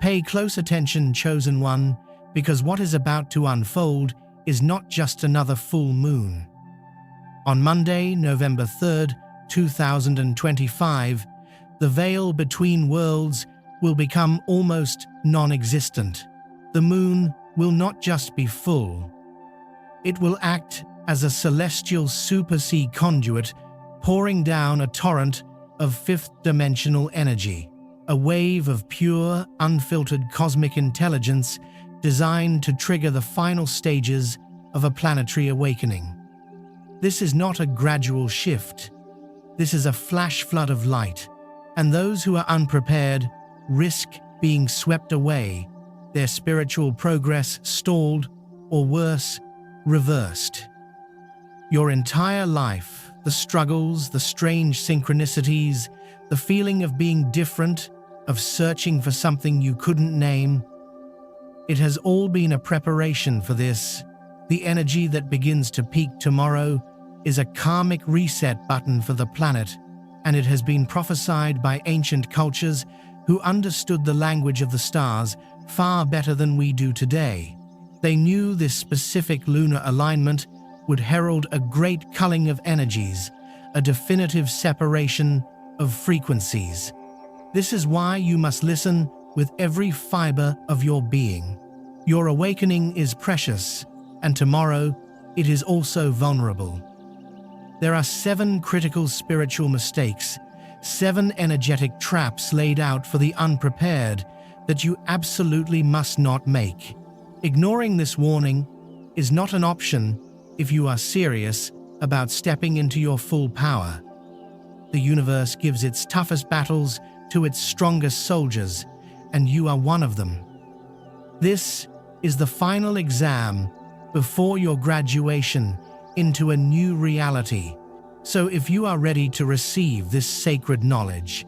Pay close attention, Chosen One, because what is about to unfold is not just another full moon. On Monday, November 3rd, 2025, the veil between worlds will become almost non-existent. The moon will not just be full. It will act as a celestial super-sea conduit, pouring down a torrent of fifth-dimensional energy, a wave of pure, unfiltered cosmic intelligence designed to trigger the final stages of a planetary awakening. This is not a gradual shift. This is a flash flood of light, and those who are unprepared risk being swept away, their spiritual progress stalled, or worse, reversed. Your entire life, the struggles, the strange synchronicities, the feeling of being different, of searching for something you couldn't name, it has all been a preparation for this. The energy that begins to peak tomorrow is a karmic reset button for the planet, and it has been prophesied by ancient cultures who understood the language of the stars far better than we do today. They knew this specific lunar alignment would herald a great culling of energies, a definitive separation of frequencies. This is why you must listen with every fiber of your being. Your awakening is precious, and tomorrow it is also vulnerable. There are 7 critical spiritual mistakes, 7 energetic traps laid out for the unprepared that you absolutely must not make. Ignoring this warning is not an option if you are serious about stepping into your full power. The universe gives its toughest battles to its strongest soldiers, and you are one of them. This is the final exam before your graduation into a new reality. So if you are ready to receive this sacred knowledge,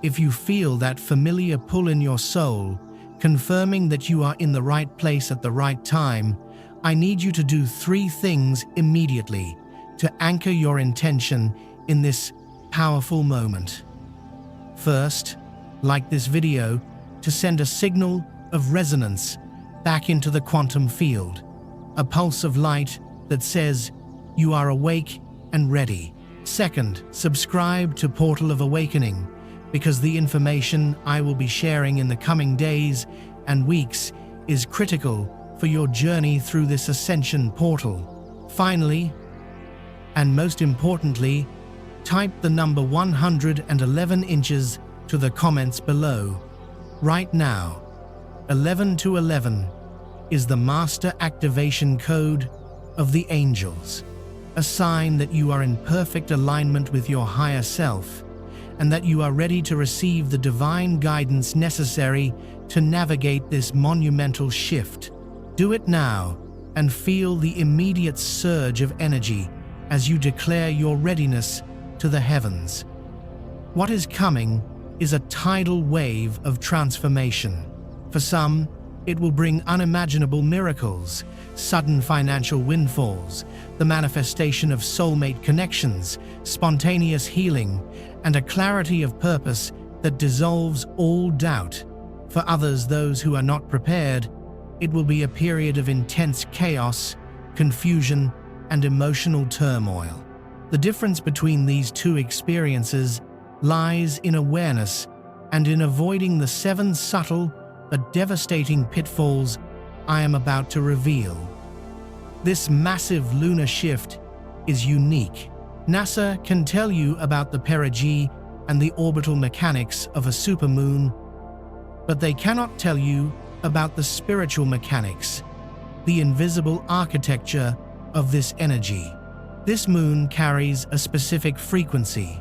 if you feel that familiar pull in your soul, confirming that you are in the right place at the right time, I need you to do 3 things immediately to anchor your intention in this powerful moment. First, like this video to send a signal of resonance back into the quantum field, a pulse of light that says you are awake and ready. Second, subscribe to Portal of Awakening, because the information I will be sharing in the coming days and weeks is critical for your journey through this ascension portal. Finally, and most importantly, type the number 111 inches to the comments below. Right now, 11 to 11 is the master activation code of the angels, a sign that you are in perfect alignment with your higher self and that you are ready to receive the divine guidance necessary to navigate this monumental shift. Do it now and feel the immediate surge of energy as you declare your readiness to the heavens. What is coming is a tidal wave of transformation. For some, it will bring unimaginable miracles, sudden financial windfalls, the manifestation of soulmate connections, spontaneous healing, and a clarity of purpose that dissolves all doubt. For others, those who are not prepared, it will be a period of intense chaos, confusion, and emotional turmoil. The difference between these 2 experiences lies in awareness and in avoiding the 7 subtle but devastating pitfalls I am about to reveal. This massive lunar shift is unique. NASA can tell you about the perigee and the orbital mechanics of a supermoon, but they cannot tell you about the spiritual mechanics, the invisible architecture of this energy. This moon carries a specific frequency,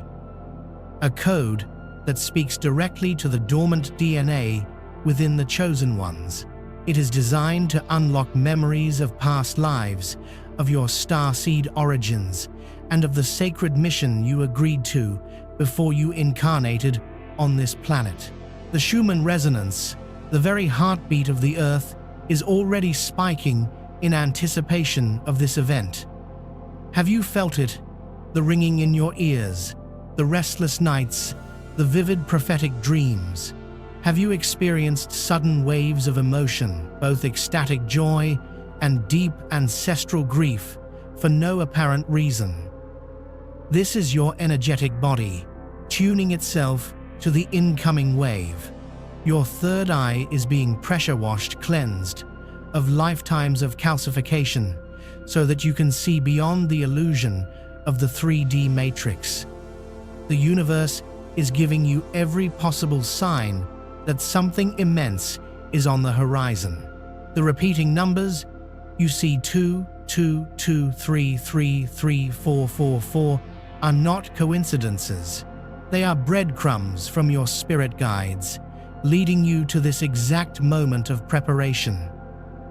a code that speaks directly to the dormant DNA within the chosen ones. It is designed to unlock memories of past lives, of your starseed origins, and of the sacred mission you agreed to before you incarnated on this planet. The Schumann resonance, the very heartbeat of the Earth, is already spiking in anticipation of this event. Have you felt it? The ringing in your ears, the restless nights, the vivid prophetic dreams. Have you experienced sudden waves of emotion, both ecstatic joy and deep ancestral grief, for no apparent reason? This is your energetic body, tuning itself to the incoming wave. Your third eye is being pressure-washed, cleansed of lifetimes of calcification, so that you can see beyond the illusion of the 3D matrix. The universe is giving you every possible sign that something immense is on the horizon. The repeating numbers, you see 2, 2, 2, 3, 3, 3, 4, 4, 4, are not coincidences. They are breadcrumbs from your spirit guides, leading you to this exact moment of preparation.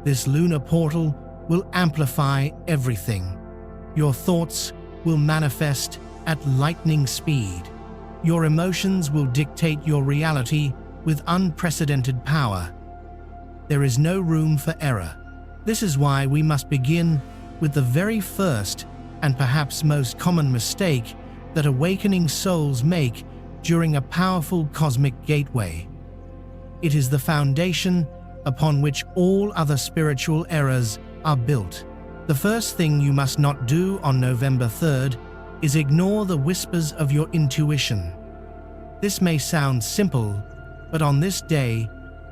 This lunar portal will amplify everything. Your thoughts will manifest at lightning speed. Your emotions will dictate your reality with unprecedented power. There is no room for error. This is why we must begin with the very first and perhaps most common mistake that awakening souls make during a powerful cosmic gateway. It is the foundation upon which all other spiritual errors are built. The first thing you must not do on November 3rd is ignore the whispers of your intuition. This may sound simple, but on this day,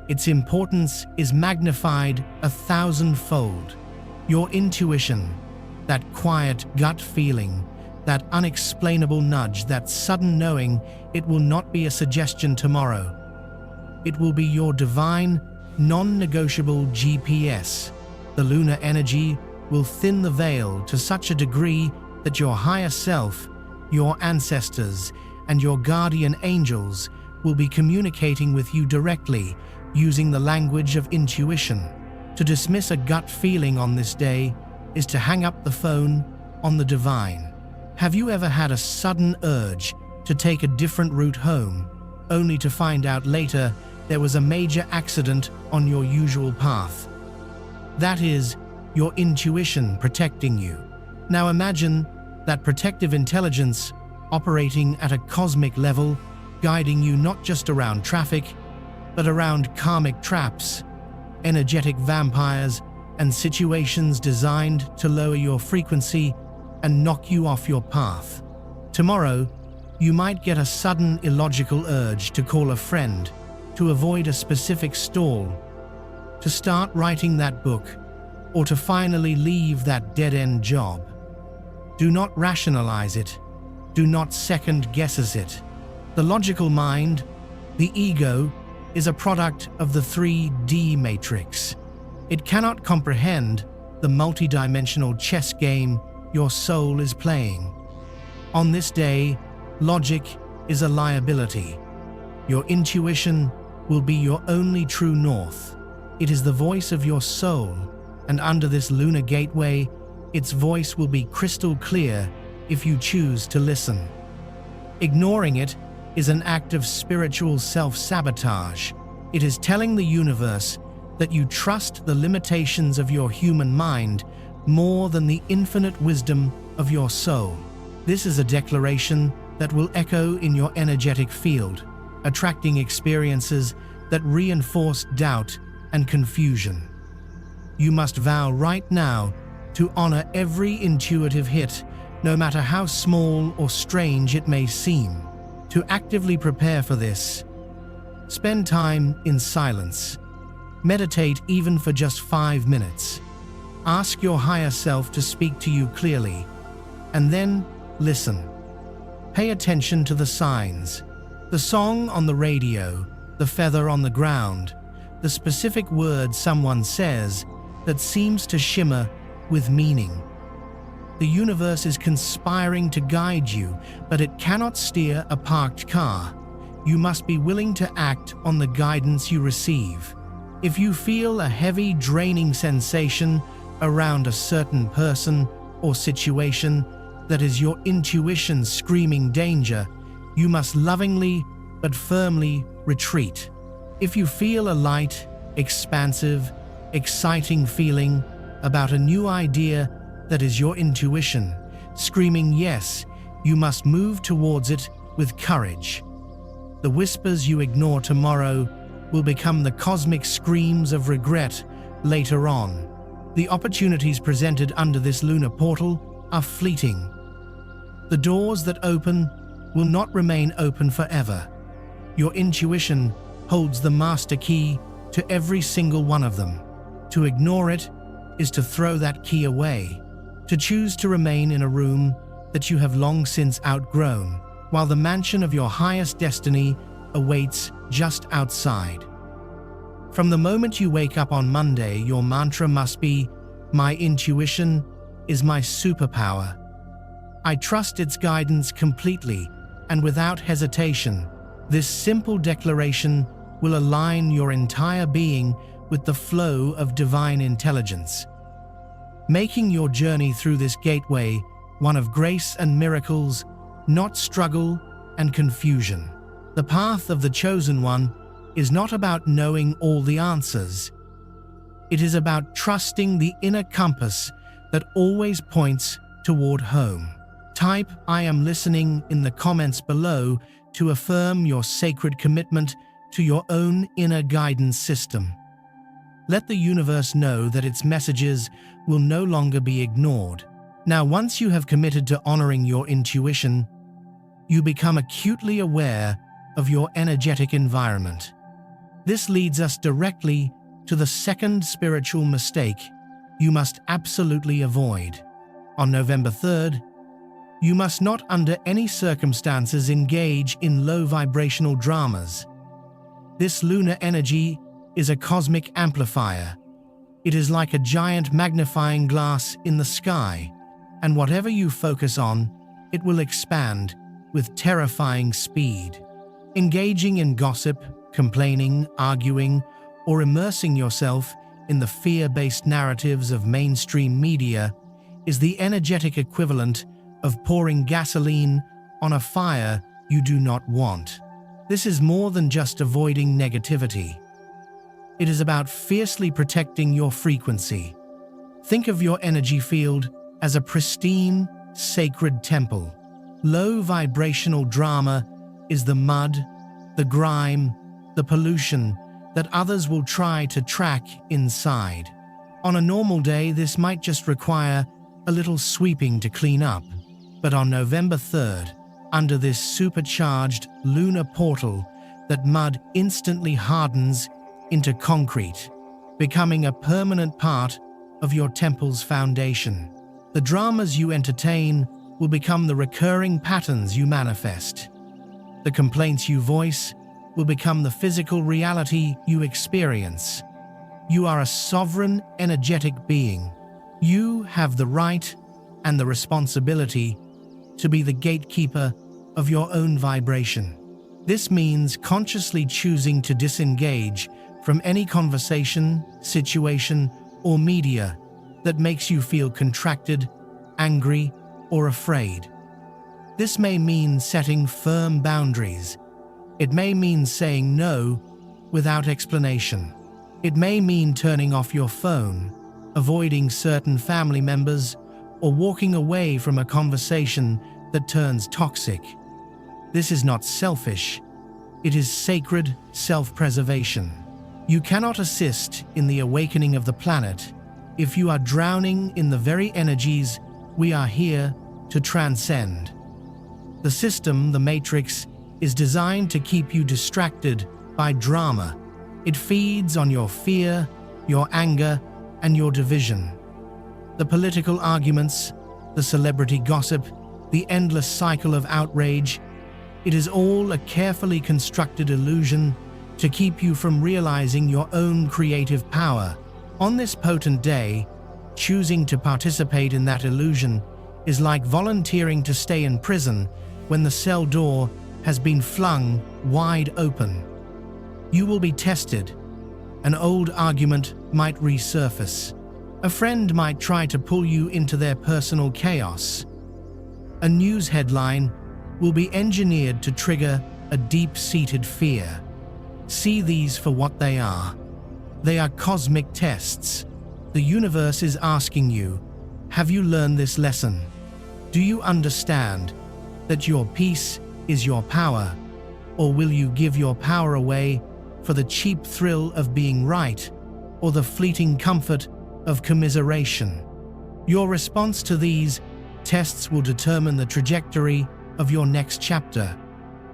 its importance is magnified 1,000-fold. Your intuition, that quiet gut feeling, that unexplainable nudge, that sudden knowing it will not be a suggestion tomorrow. It will be your divine, non-negotiable GPS. The lunar energy will thin the veil to such a degree that your higher self, your ancestors, and your guardian angels will be communicating with you directly using the language of intuition. To dismiss a gut feeling on this day is to hang up the phone on the divine. Have you ever had a sudden urge to take a different route home, only to find out later there was a major accident on your usual path? That is your intuition protecting you. Now imagine that protective intelligence operating at a cosmic level, guiding you not just around traffic, but around karmic traps, energetic vampires, and situations designed to lower your frequency and knock you off your path. Tomorrow, you might get a sudden illogical urge to call a friend, to avoid a specific stall, to start writing that book, or to finally leave that dead-end job. Do not rationalize it. Do not second-guess it. The logical mind, the ego, is a product of the 3D matrix. It cannot comprehend the multidimensional chess game your soul is playing. On this day, logic is a liability. Your intuition will be your only true north. It is the voice of your soul, and under this lunar gateway, its voice will be crystal clear if you choose to listen. Ignoring it is an act of spiritual self-sabotage. It is telling the universe that you trust the limitations of your human mind more than the infinite wisdom of your soul. This is a declaration that will echo in your energetic field, attracting experiences that reinforce doubt and confusion. You must vow right now to honor every intuitive hit, no matter how small or strange it may seem. To actively prepare for this, spend time in silence. Meditate even for just 5 minutes. Ask your higher self to speak to you clearly, and then listen. Pay attention to the signs, the song on the radio, the feather on the ground, the specific word someone says that seems to shimmer with meaning. The universe is conspiring to guide you, but it cannot steer a parked car. You must be willing to act on the guidance you receive. If you feel a heavy, draining sensation around a certain person or situation that is your intuition screaming danger, you must lovingly but firmly retreat. If you feel a light, expansive, exciting feeling about a new idea that is your intuition screaming yes, you must move towards it with courage. The whispers you ignore tomorrow will become the cosmic screams of regret later on. The opportunities presented under this lunar portal are fleeting. The doors that open will not remain open forever. Your intuition holds the master key to every single one of them. To ignore it is to throw that key away, to choose to remain in a room that you have long since outgrown, while the mansion of your highest destiny awaits just outside. From the moment you wake up on Monday, your mantra must be, "My intuition is my superpower. I trust its guidance completely and without hesitation." This simple declaration will align your entire being with the flow of divine intelligence, making your journey through this gateway one of grace and miracles, not struggle and confusion. The path of the chosen one is not about knowing all the answers. It is about trusting the inner compass that always points toward home. Type "I am listening" in the comments below to affirm your sacred commitment to your own inner guidance system. Let the universe know that its messages will no longer be ignored. Now, once you have committed to honoring your intuition, you become acutely aware of your energetic environment. This leads us directly to the second spiritual mistake you must absolutely avoid. On November 3rd, you must not under any circumstances engage in low vibrational dramas. This lunar energy is a cosmic amplifier. It is like a giant magnifying glass in the sky, and whatever you focus on, it will expand with terrifying speed. Engaging in gossip, complaining, arguing, or immersing yourself in the fear-based narratives of mainstream media is the energetic equivalent of pouring gasoline on a fire you do not want. This is more than just avoiding negativity. It is about fiercely protecting your frequency. Think of your energy field as a pristine, sacred temple. Low vibrational drama is the mud, the grime, the pollution that others will try to track inside. On a normal day, this might just require a little sweeping to clean up. But on November 3rd, under this supercharged lunar portal, that mud instantly hardens into concrete, becoming a permanent part of your temple's foundation. The dramas you entertain will become the recurring patterns you manifest. The complaints you voice will become the physical reality you experience. You are a sovereign, energetic being. You have the right and the responsibility to be the gatekeeper of your own vibration. This means consciously choosing to disengage from any conversation, situation, or media that makes you feel contracted, angry, or afraid. This may mean setting firm boundaries. It may mean saying no without explanation. It may mean turning off your phone, avoiding certain family members, or walking away from a conversation that turns toxic. This is not selfish. It is sacred self-preservation. You cannot assist in the awakening of the planet if you are drowning in the very energies we are here to transcend. The system, the matrix, is designed to keep you distracted by drama. It feeds on your fear, your anger, and your division. The political arguments, the celebrity gossip, the endless cycle of outrage, it is all a carefully constructed illusion to keep you from realizing your own creative power. On this potent day, choosing to participate in that illusion is like volunteering to stay in prison when the cell door has been flung wide open. You will be tested. An old argument might resurface. A friend might try to pull you into their personal chaos. A news headline will be engineered to trigger a deep-seated fear. See these for what they are. They are cosmic tests. The universe is asking you, have you learned this lesson? Do you understand that your peace is your power, or will you give your power away for the cheap thrill of being right or the fleeting comfort of commiseration. Your response to these tests will determine the trajectory of your next chapter.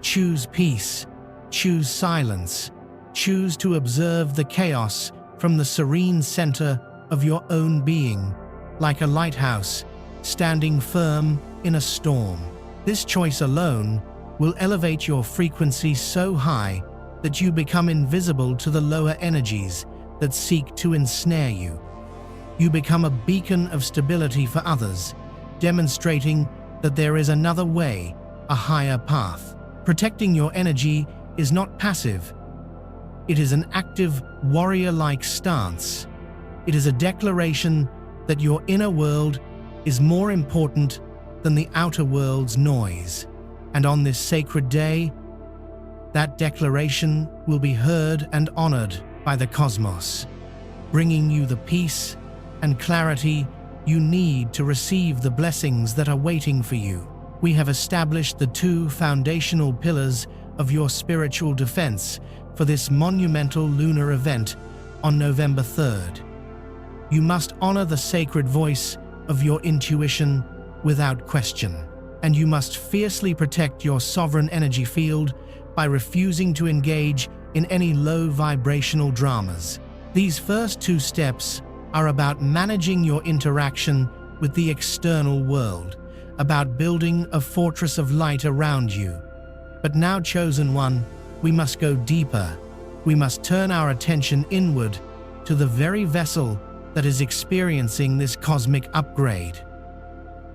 Choose peace, choose silence, choose to observe the chaos from the serene center of your own being, like a lighthouse standing firm in a storm. This choice alone will elevate your frequency so high that you become invisible to the lower energies that seek to ensnare you. You become a beacon of stability for others, demonstrating that there is another way, a higher path. Protecting your energy is not passive. It is an active, warrior-like stance. It is a declaration that your inner world is more important than the outer world's noise. And on this sacred day, that declaration will be heard and honored by the cosmos, bringing you the peace and clarity you need to receive the blessings that are waiting for you. We have established the two foundational pillars of your spiritual defense for this monumental lunar event on November 3rd. You must honor the sacred voice of your intuition without question, and you must fiercely protect your sovereign energy field by refusing to engage in any low vibrational dramas. These first two steps are about managing your interaction with the external world, about building a fortress of light around you. But now, chosen one, we must go deeper. We must turn our attention inward to the very vessel that is experiencing this cosmic upgrade.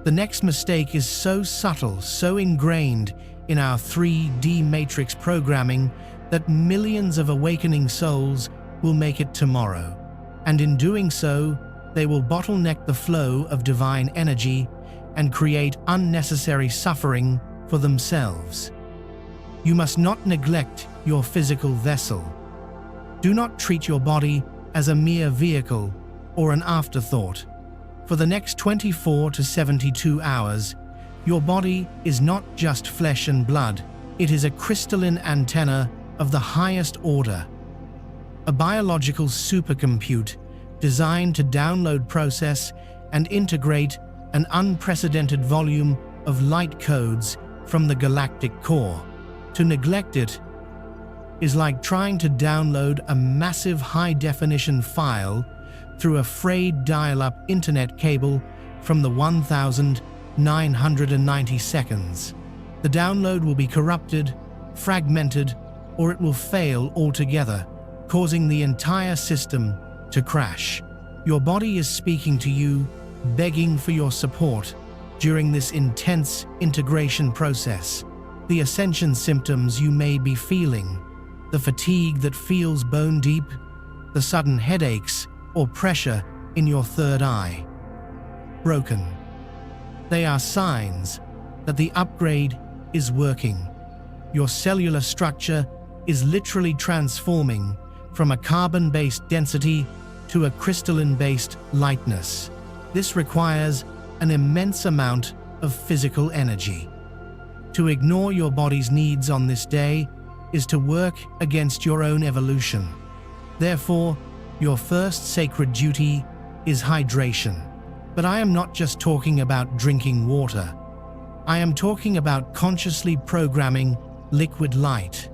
The next mistake is so subtle, so ingrained in our 3D matrix programming that millions of awakening souls will make it tomorrow. And in doing so, they will bottleneck the flow of divine energy and create unnecessary suffering for themselves. You must not neglect your physical vessel. Do not treat your body as a mere vehicle or an afterthought. For the next 24 to 72 hours, your body is not just flesh and blood, it is a crystalline antenna of the highest order. A biological supercompute designed to download, process, and integrate an unprecedented volume of light codes from the galactic core. To neglect it is like trying to download a massive high-definition file through a frayed dial-up internet cable from the 1990 seconds. The download will be corrupted, fragmented, or it will fail altogether, causing the entire system to crash. Your body is speaking to you, begging for your support during this intense integration process. The ascension symptoms you may be feeling, the fatigue that feels bone deep, the sudden headaches or pressure in your third eye. Broken. They are signs that the upgrade is working. Your cellular structure is literally transforming from a carbon-based density to a crystalline-based lightness. This requires an immense amount of physical energy. To ignore your body's needs on this day is to work against your own evolution. Therefore, your first sacred duty is hydration. But I am not just talking about drinking water. I am talking about consciously programming liquid light.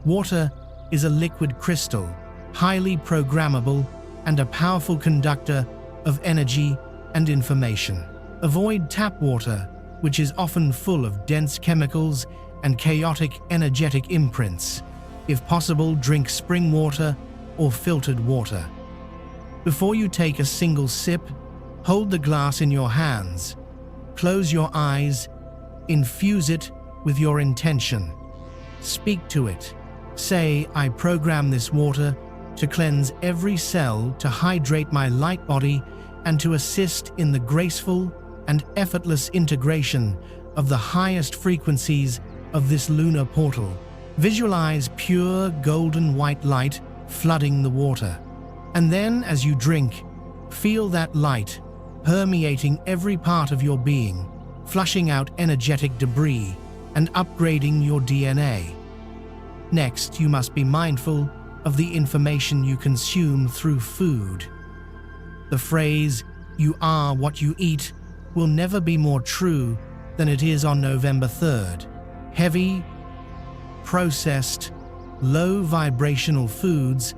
Water is a liquid crystal, highly programmable and a powerful conductor of energy and information. Avoid tap water, which is often full of dense chemicals and chaotic energetic imprints. If possible, drink spring water or filtered water. Before you take a single sip, hold the glass in your hands. Close your eyes, infuse it with your intention. Speak to it. Say, I program this water to cleanse every cell, to hydrate my light body, and to assist in the graceful and effortless integration of the highest frequencies of this lunar portal. Visualize pure golden white light flooding the water. And then, as you drink, feel that light permeating every part of your being, flushing out energetic debris and upgrading your DNA. Next, you must be mindful of the information you consume through food. The phrase, "you are what you eat," will never be more true than it is on November 3rd. Heavy, processed, low vibrational foods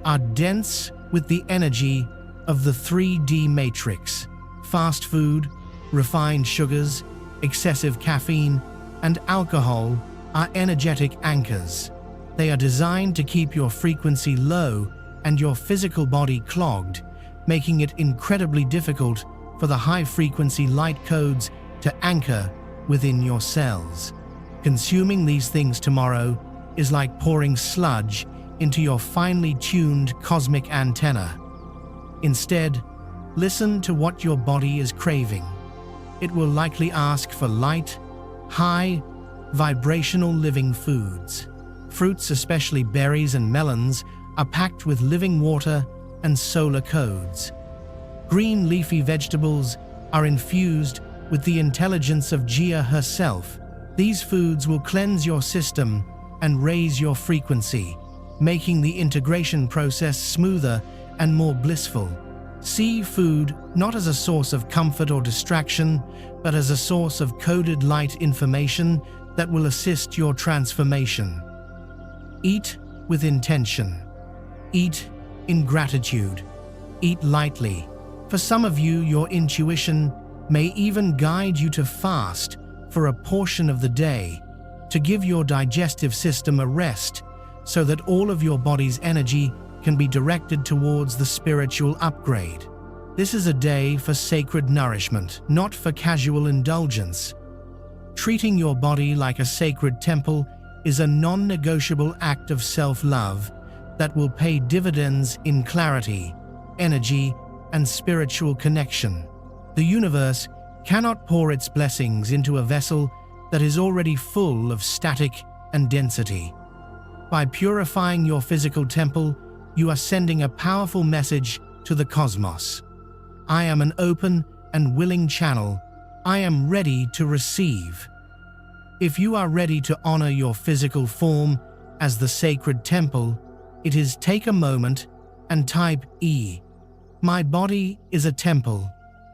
are dense with the energy of the 3D matrix. Fast food, refined sugars, excessive caffeine, and alcohol are energetic anchors. They are designed to keep your frequency low and your physical body clogged, making it incredibly difficult for the high-frequency light codes to anchor within your cells. Consuming these things tomorrow is like pouring sludge into your finely tuned cosmic antenna. Instead, listen to what your body is craving. It will likely ask for light, high, vibrational living foods. Fruits, especially berries and melons, are packed with living water and solar codes. Green leafy vegetables are infused with the intelligence of Gaia herself. These foods will cleanse your system and raise your frequency, making the integration process smoother and more blissful. See food not as a source of comfort or distraction, but as a source of coded light information that will assist your transformation. Eat with intention. Eat in gratitude. Eat lightly. For some of you, your intuition may even guide you to fast for a portion of the day, to give your digestive system a rest so that all of your body's energy can be directed towards the spiritual upgrade. This is a day for sacred nourishment, not for casual indulgence. Treating your body like a sacred temple is a non-negotiable act of self-love that will pay dividends in clarity, energy, and spiritual connection. The universe cannot pour its blessings into a vessel that is already full of static and density. By purifying your physical temple, you are sending a powerful message to the cosmos. I am an open and willing channel. I am ready to receive. If you are ready to honor your physical form as the sacred temple, it is take a moment and type E. My body is a temple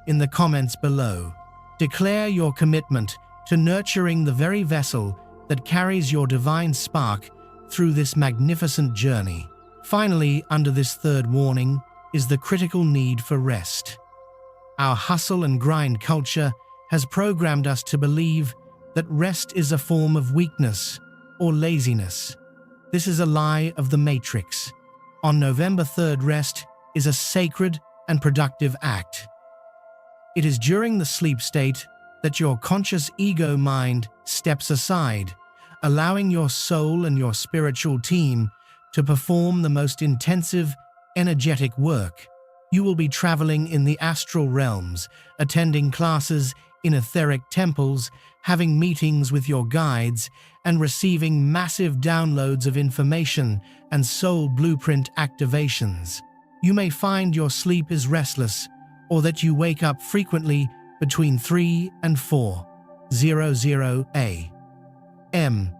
in the comments below. Declare your commitment to nurturing the very vessel that carries your divine spark through this magnificent journey. Finally, under this third warning, is the critical need for rest. Our hustle and grind culture has programmed us to believe that rest is a form of weakness or laziness. This is a lie of the Matrix. On November 3rd, rest is a sacred and productive act. It is during the sleep state that your conscious ego mind steps aside, allowing your soul and your spiritual team to perform the most intensive, energetic work. You will be traveling in the astral realms, attending classes in etheric temples, having meetings with your guides, and receiving massive downloads of information and soul blueprint activations. You may find your sleep is restless, or that you wake up frequently between 3 and 4:00 a.m.,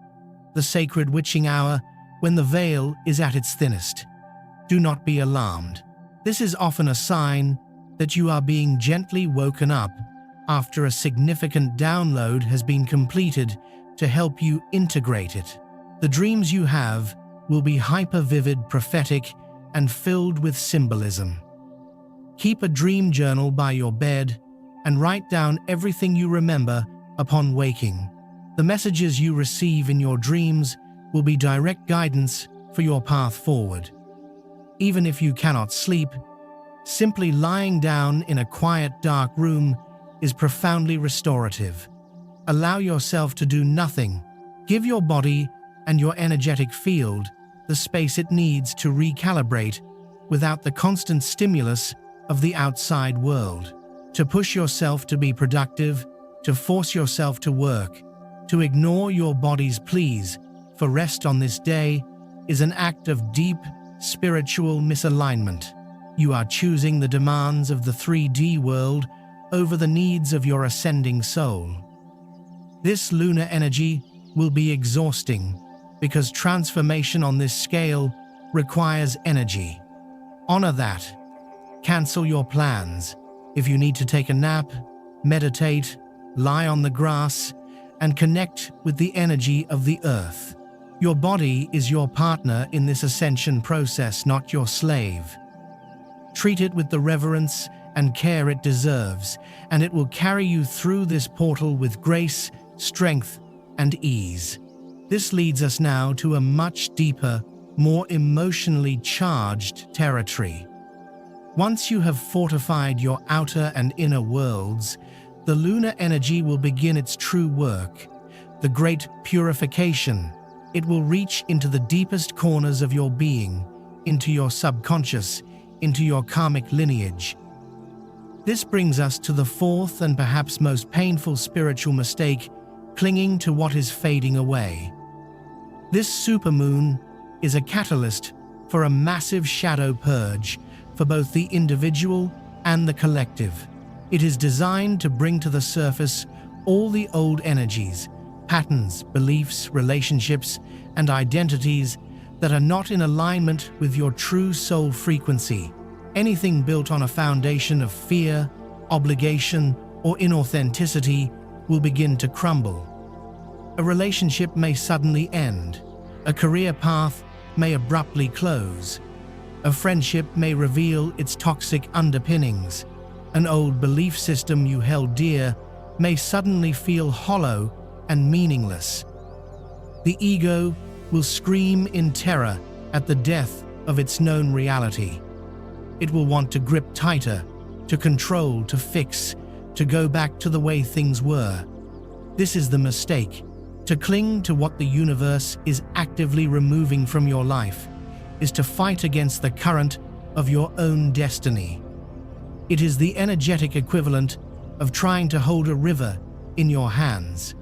the sacred witching hour when the veil is at its thinnest. Do not be alarmed. This is often a sign that you are being gently woken up after a significant download has been completed to help you integrate it. The dreams you have will be hyper-vivid, prophetic, and filled with symbolism. Keep a dream journal by your bed and write down everything you remember upon waking. The messages you receive in your dreams will be direct guidance for your path forward. Even if you cannot sleep, simply lying down in a quiet, dark room is profoundly restorative. Allow yourself to do nothing. Give your body and your energetic field the space it needs to recalibrate without the constant stimulus of the outside world. To push yourself to be productive, to force yourself to work, to ignore your body's pleas for rest on this day is an act of deep spiritual misalignment. You are choosing the demands of the 3D world over the needs of your ascending soul. This lunar energy will be exhausting because transformation on this scale requires energy. Honor that. Cancel your plans. If you need to take a nap, meditate, lie on the grass, and connect with the energy of the earth. Your body is your partner in this ascension process, not your slave. Treat it with the reverence and care it deserves, and it will carry you through this portal with grace, strength, and ease. This leads us now to a much deeper, more emotionally charged territory. Once you have fortified your outer and inner worlds, the lunar energy will begin its true work, the great purification. It will reach into the deepest corners of your being, into your subconscious, into your karmic lineage. This brings us to the fourth and perhaps most painful spiritual mistake, clinging to what is fading away. This supermoon is a catalyst for a massive shadow purge for both the individual and the collective. It is designed to bring to the surface all the old energies, patterns, beliefs, relationships, and identities that are not in alignment with your true soul frequency. Anything built on a foundation of fear, obligation, or inauthenticity will begin to crumble. A relationship may suddenly end. A career path may abruptly close. A friendship may reveal its toxic underpinnings. An old belief system you held dear may suddenly feel hollow and meaningless. The ego will scream in terror at the death of its known reality. It will want to grip tighter, to control, to fix, to go back to the way things were. This is the mistake. To cling to what the universe is actively removing from your life is to fight against the current of your own destiny. It is the energetic equivalent of trying to hold a river in your hands.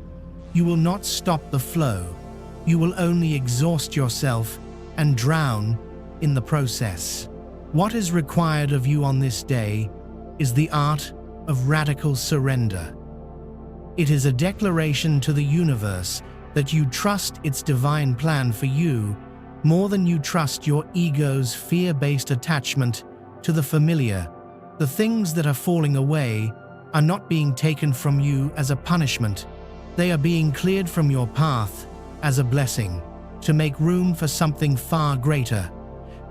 You will not stop the flow. You will only exhaust yourself and drown in the process. What is required of you on this day is the art of radical surrender. It is a declaration to the universe that you trust its divine plan for you more than you trust your ego's fear-based attachment to the familiar. The things that are falling away are not being taken from you as a punishment. They are being cleared from your path as a blessing to make room for something far greater,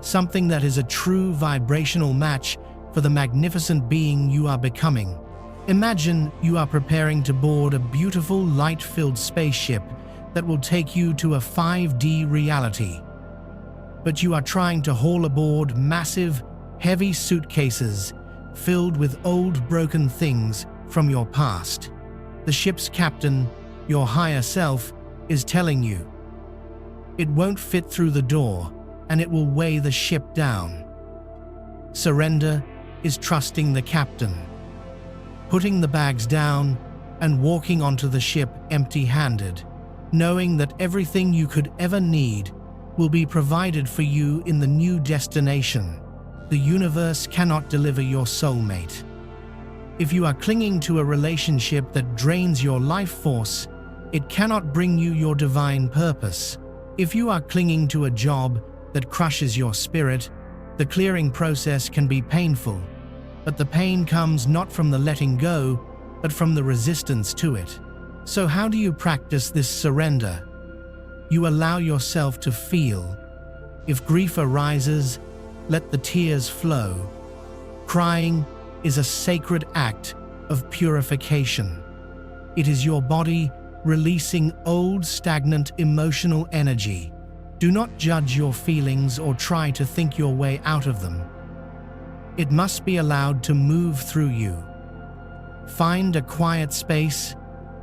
something that is a true vibrational match for the magnificent being you are becoming. Imagine you are preparing to board a beautiful light-filled spaceship that will take you to a 5D reality. But you are trying to haul aboard massive, heavy suitcases filled with old broken things from your past. The ship's captain, your higher self, is telling you it won't fit through the door and it will weigh the ship down. Surrender is trusting the captain, putting the bags down and walking onto the ship empty-handed, knowing that everything you could ever need will be provided for you in the new destination. The universe cannot deliver your soulmate. If you are clinging to a relationship that drains your life force, it cannot bring you your divine purpose. If you are clinging to a job that crushes your spirit, the clearing process can be painful, but the pain comes not from the letting go, but from the resistance to it. So how do you practice this surrender? You allow yourself to feel. If grief arises, let the tears flow. Crying is a sacred act of purification. It is your body releasing old, stagnant emotional energy. Do not judge your feelings or try to think your way out of them. It must be allowed to move through you. Find a quiet space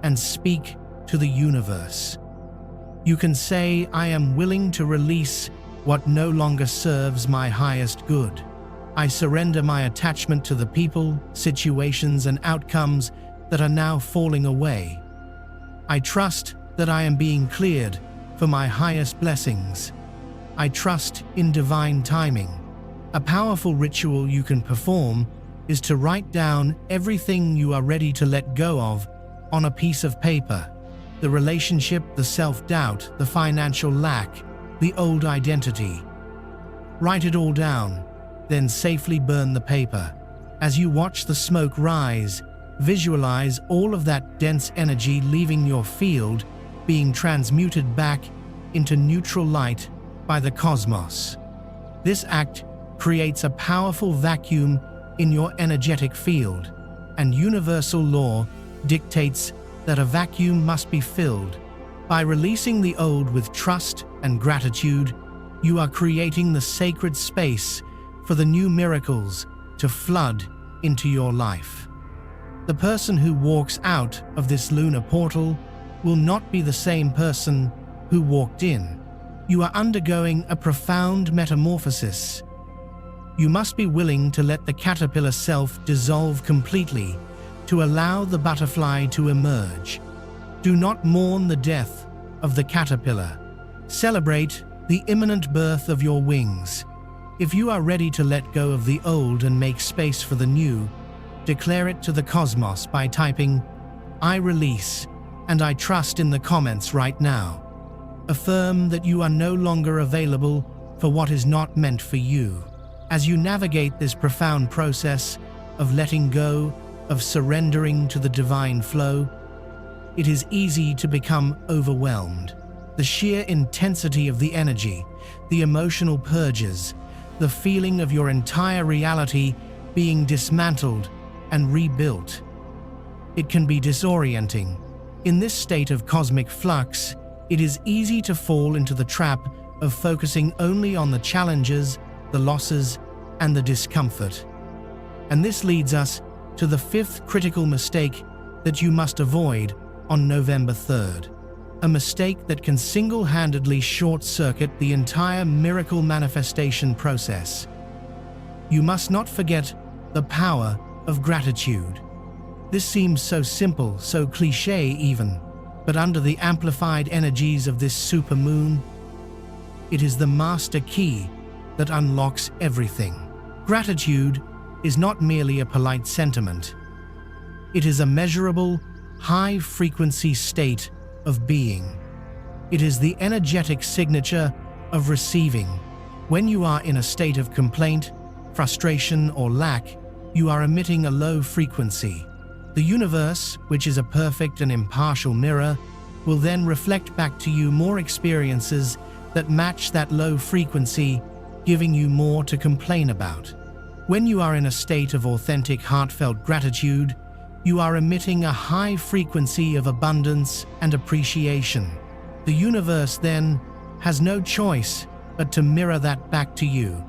and speak to the universe. You can say, I am willing to release what no longer serves my highest good. I surrender my attachment to the people, situations, and outcomes that are now falling away. I trust that I am being cleared for my highest blessings. I trust in divine timing. A powerful ritual you can perform is to write down everything you are ready to let go of on a piece of paper. The relationship, the self-doubt, the financial lack, the old identity. Write it all down, then safely burn the paper. As you watch the smoke rise, visualize all of that dense energy leaving your field, being transmuted back into neutral light by the cosmos. This act creates a powerful vacuum in your energetic field, and universal law dictates that a vacuum must be filled. By releasing the old with trust and gratitude, you are creating the sacred space for the new miracles to flood into your life. The person who walks out of this lunar portal will not be the same person who walked in. You are undergoing a profound metamorphosis. You must be willing to let the caterpillar self dissolve completely to allow the butterfly to emerge. Do not mourn the death of the caterpillar. Celebrate the imminent birth of your wings. If you are ready to let go of the old and make space for the new, declare it to the cosmos by typing, "I release and I trust" in the comments right now. Affirm that you are no longer available for what is not meant for you. As you navigate this profound process of letting go, of surrendering to the divine flow, it is easy to become overwhelmed. The sheer intensity of the energy, the emotional purges, the feeling of your entire reality being dismantled and rebuilt. It can be disorienting. In this state of cosmic flux, it is easy to fall into the trap of focusing only on the challenges, the losses, and the discomfort. And this leads us to the fifth critical mistake that you must avoid on November 3rd. A mistake that can single-handedly short-circuit the entire miracle manifestation process. You must not forget the power of gratitude. This seems so simple, so cliché even, but under the amplified energies of this supermoon, it is the master key that unlocks everything. Gratitude is not merely a polite sentiment. It is a measurable, high-frequency state of being. It is the energetic signature of receiving. When you are in a state of complaint, frustration, or lack, you are emitting a low frequency. The universe, which is a perfect and impartial mirror, will then reflect back to you more experiences that match that low frequency, giving you more to complain about. When you are in a state of authentic, heartfelt gratitude, you are emitting a high frequency of abundance and appreciation. The universe then has no choice but to mirror that back to you,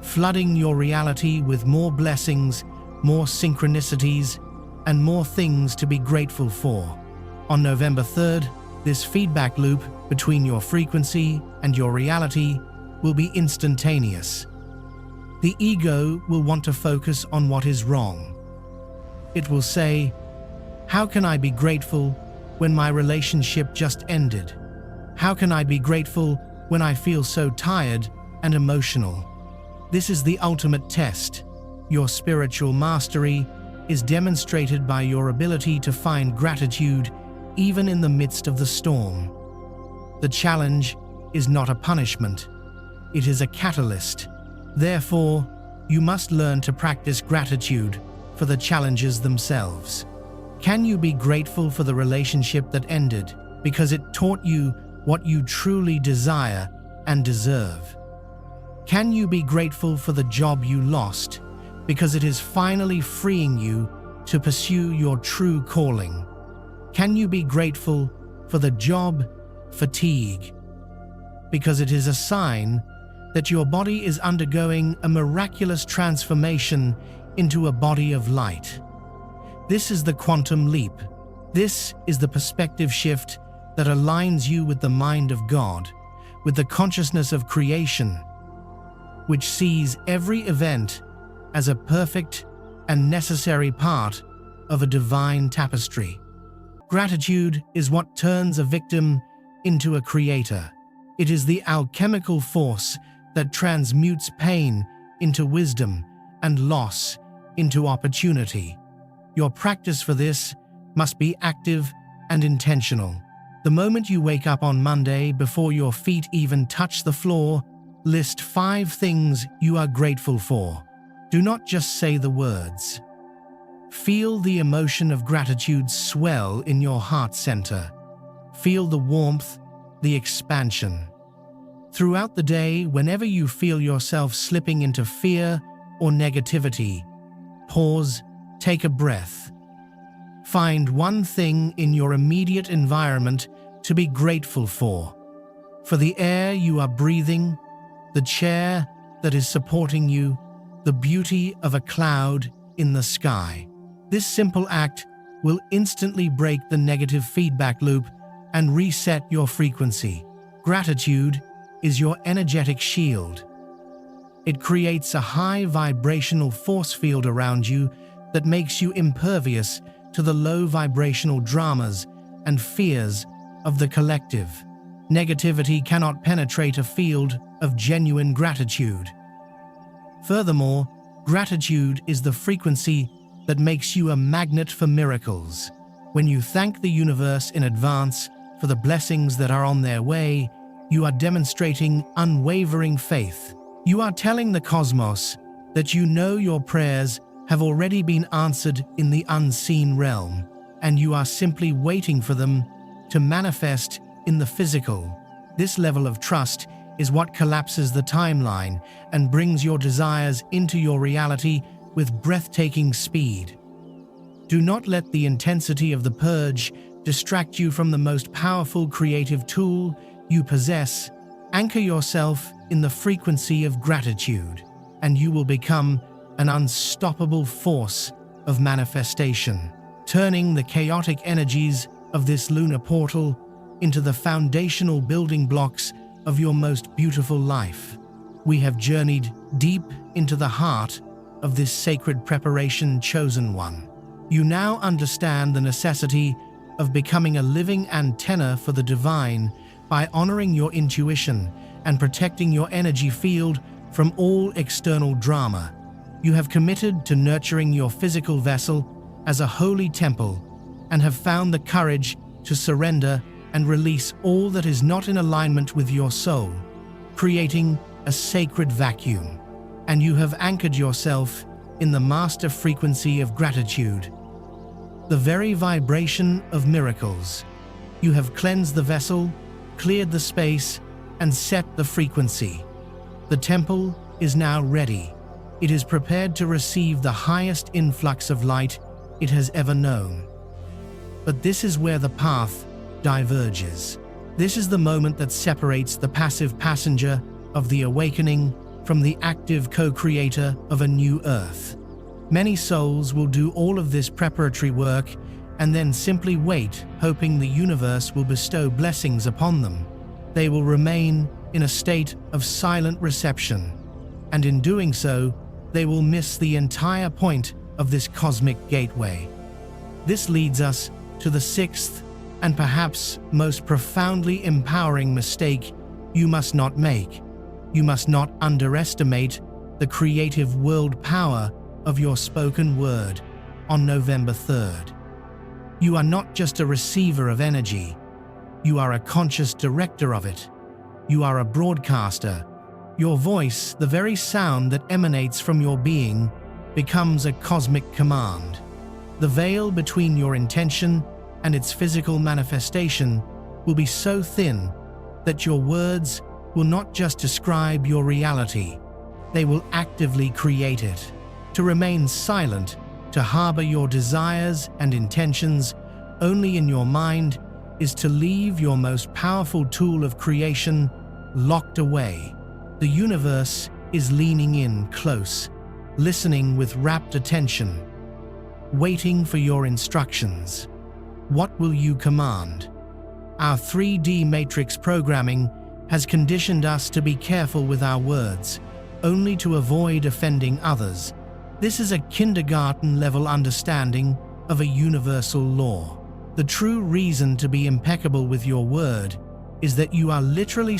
flooding your reality with more blessings, more synchronicities, and more things to be grateful for. On November 3rd, this feedback loop between your frequency and your reality will be instantaneous. The ego will want to focus on what is wrong. It will say, "How can I be grateful when my relationship just ended? How can I be grateful when I feel so tired and emotional?" This is the ultimate test. Your spiritual mastery is demonstrated by your ability to find gratitude even in the midst of the storm. The challenge is not a punishment. It is a catalyst. Therefore, you must learn to practice gratitude for the challenges themselves. Can you be grateful for the relationship that ended because it taught you what you truly desire and deserve? Can you be grateful for the job you lost because it is finally freeing you to pursue your true calling? Can you be grateful for the job fatigue because it is a sign that your body is undergoing a miraculous transformation into a body of light? This is the quantum leap. This is the perspective shift that aligns you with the mind of God, with the consciousness of creation, which sees every event as a perfect and necessary part of a divine tapestry. Gratitude is what turns a victim into a creator. It is the alchemical force that transmutes pain into wisdom and loss into opportunity. Your practice for this must be active and intentional. The moment you wake up on Monday, before your feet even touch the floor, List 5 things you are grateful for. Do not just say the words. Feel the emotion of gratitude swell in your heart center. Feel the warmth, the expansion. Throughout the day, whenever you feel yourself slipping into fear or negativity, pause, take a breath. Find one thing in your immediate environment to be grateful for. For the air you are breathing, the chair that is supporting you, the beauty of a cloud in the sky. This simple act will instantly break the negative feedback loop and reset your frequency. Gratitude is your energetic shield. It creates a high vibrational force field around you that makes you impervious to the low vibrational dramas and fears of the collective. Negativity cannot penetrate a field of genuine gratitude. Furthermore, gratitude is the frequency that makes you a magnet for miracles. When you thank the universe in advance for the blessings that are on their way, you are demonstrating unwavering faith. You are telling the cosmos that you know your prayers have already been answered in the unseen realm, and you are simply waiting for them to manifest in the physical. This level of trust is what collapses the timeline and brings your desires into your reality with breathtaking speed. Do not let the intensity of the purge distract you from the most powerful creative tool you possess. Anchor yourself in the frequency of gratitude, and you will become an unstoppable force of manifestation, turning the chaotic energies of this lunar portal into the foundational building blocks of your most beautiful life. We have journeyed deep into the heart of this sacred preparation, chosen one. You now understand the necessity of becoming a living antenna for the divine by honoring your intuition and protecting your energy field from all external drama. You have committed to nurturing your physical vessel as a holy temple and have found the courage to surrender and release all that is not in alignment with your soul, creating a sacred vacuum. And you have anchored yourself in the master frequency of gratitude, the very vibration of miracles. You have cleansed the vessel, cleared the space, and set the frequency. The temple is now ready. It is prepared to receive the highest influx of light it has ever known. But this is where the path diverges. This is the moment that separates the passive passenger of the awakening from the active co-creator of a new earth. Many souls will do all of this preparatory work and then simply wait, hoping the universe will bestow blessings upon them. They will remain in a state of silent reception, and in doing so, they will miss the entire point of this cosmic gateway. This leads us to the sixth and perhaps most profoundly empowering mistake you must not make. You must not underestimate the creative world power of your spoken word on November 3rd. You are not just a receiver of energy, you are a conscious director of it. You are a broadcaster. Your voice, the very sound that emanates from your being, becomes a cosmic command. The veil between your intention and its physical manifestation will be so thin that your words will not just describe your reality, they will actively create it. To remain silent, to harbor your desires and intentions only in your mind, is to leave your most powerful tool of creation locked away. The universe is leaning in close, listening with rapt attention, waiting for your instructions. What will you command? Our 3D matrix programming has conditioned us to be careful with our words, only to avoid offending others. This is a kindergarten-level understanding of a universal law. The true reason to be impeccable with your word is that you are literally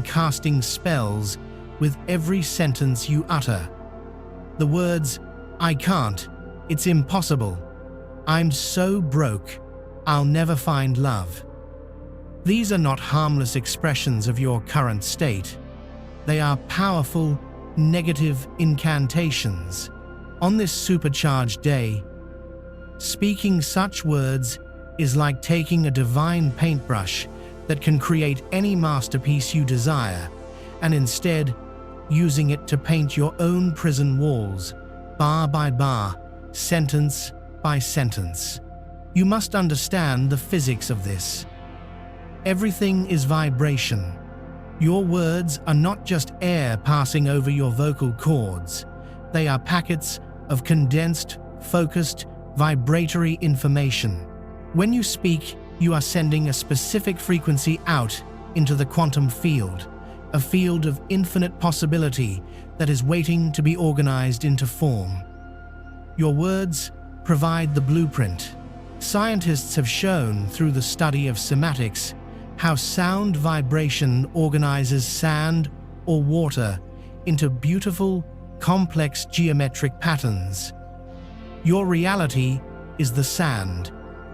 casting spells with every sentence you utter. The words, "I can't," "It's impossible," "I'm so broke," "I'll never find love." These are not harmless expressions of your current state. They are powerful, negative incantations. On this supercharged day, speaking such words is like taking a divine paintbrush that can create any masterpiece you desire, and instead using it to paint your own prison walls, bar by bar, sentence by sentence. You must understand the physics of this. Everything is vibration. Your words are not just air passing over your vocal cords. They are packets of condensed, focused, vibratory information. When you speak, you are sending a specific frequency out into the quantum field, a field of infinite possibility that is waiting to be organized into form. Your words provide the blueprint. Scientists have shown through the study of cymatics how sound vibration organizes sand or water into beautiful, complex geometric patterns. Your reality is the sand,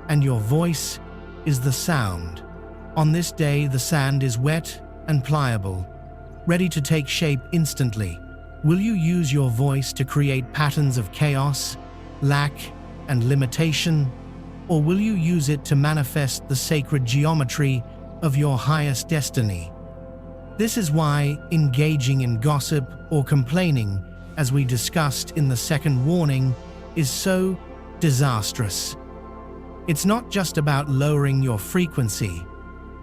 and your voice is the sound. On this day, the sand is wet and pliable, ready to take shape instantly. Will you use your voice to create patterns of chaos, lack, and limitation? Or will you use it to manifest the sacred geometry of your highest destiny? This is why engaging in gossip or complaining, as we discussed in the second warning, is so disastrous. It's not just about lowering your frequency.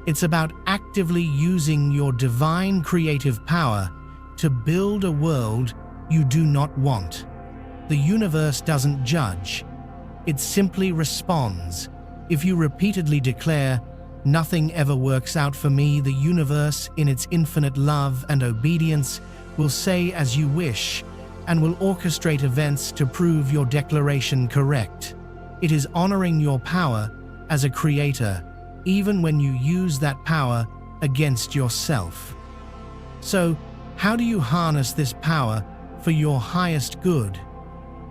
It's about actively using your divine creative power to build a world you do not want. The universe doesn't judge. It simply responds. If you repeatedly declare, "Nothing ever works out for me," the universe, in its infinite love and obedience, will say as you wish and will orchestrate events to prove your declaration correct. It is honoring your power as a creator, even when you use that power against yourself. So, how do you harness this power for your highest good?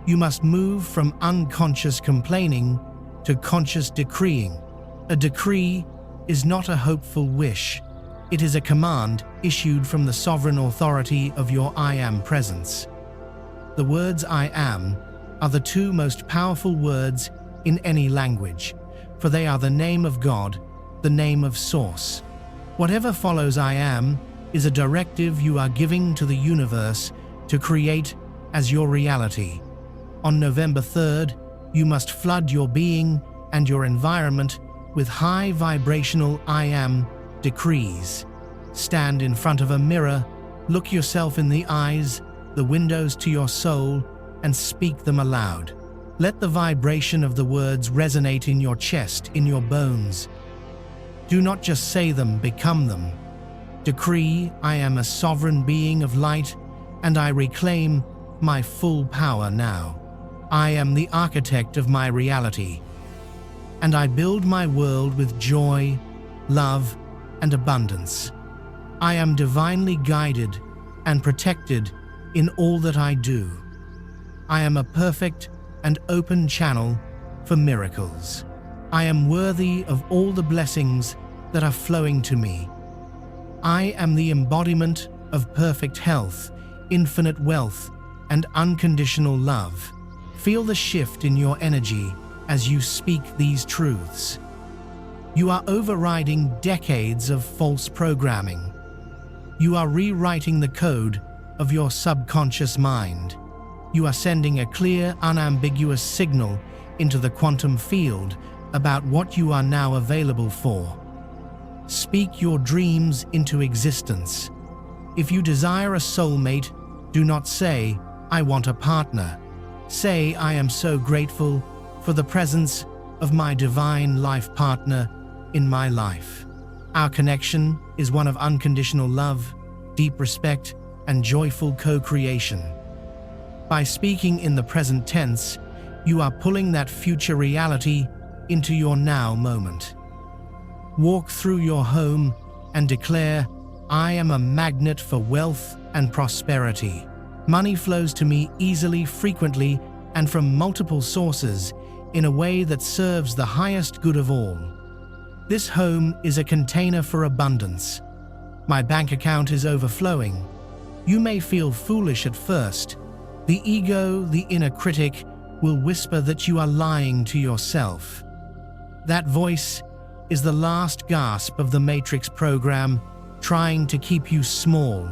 You must move from unconscious complaining to conscious decreeing. A decree is not a hopeful wish. It is a command issued from the sovereign authority of your I Am presence. The words I Am are the two most powerful words in any language, for they are the name of God, the name of Source. Whatever follows I Am is a directive you are giving to the universe to create as your reality. On November 3rd, you must flood your being and your environment with high vibrational I Am decrees. Stand in front of a mirror, look yourself in the eyes, the windows to your soul, and speak them aloud. Let the vibration of the words resonate in your chest, in your bones. Do not just say them, become them. Decree, "I am a sovereign being of light, and I reclaim my full power now. I am the architect of my reality, and I build my world with joy, love, and abundance. I am divinely guided and protected in all that I do. I am a perfect and open channel for miracles. I am worthy of all the blessings that are flowing to me. I am the embodiment of perfect health, infinite wealth, and unconditional love." Feel the shift in your energy as you speak these truths. You are overriding decades of false programming. You are rewriting the code of your subconscious mind. You are sending a clear, unambiguous signal into the quantum field about what you are now available for. Speak your dreams into existence. If you desire a soulmate, do not say, "I want a partner." Say, "I am so grateful for the presence of my divine life partner in my life. Our connection is one of unconditional love, deep respect, and joyful co-creation." By speaking in the present tense, you are pulling that future reality into your now moment. Walk through your home and declare, "I am a magnet for wealth and prosperity. Money flows to me easily, frequently, and from multiple sources in a way that serves the highest good of all. This home is a container for abundance. My bank account is overflowing, You may feel foolish at first. The ego, the inner critic, will whisper that you are lying to yourself. That voice is the last gasp of the Matrix program, trying to keep you small.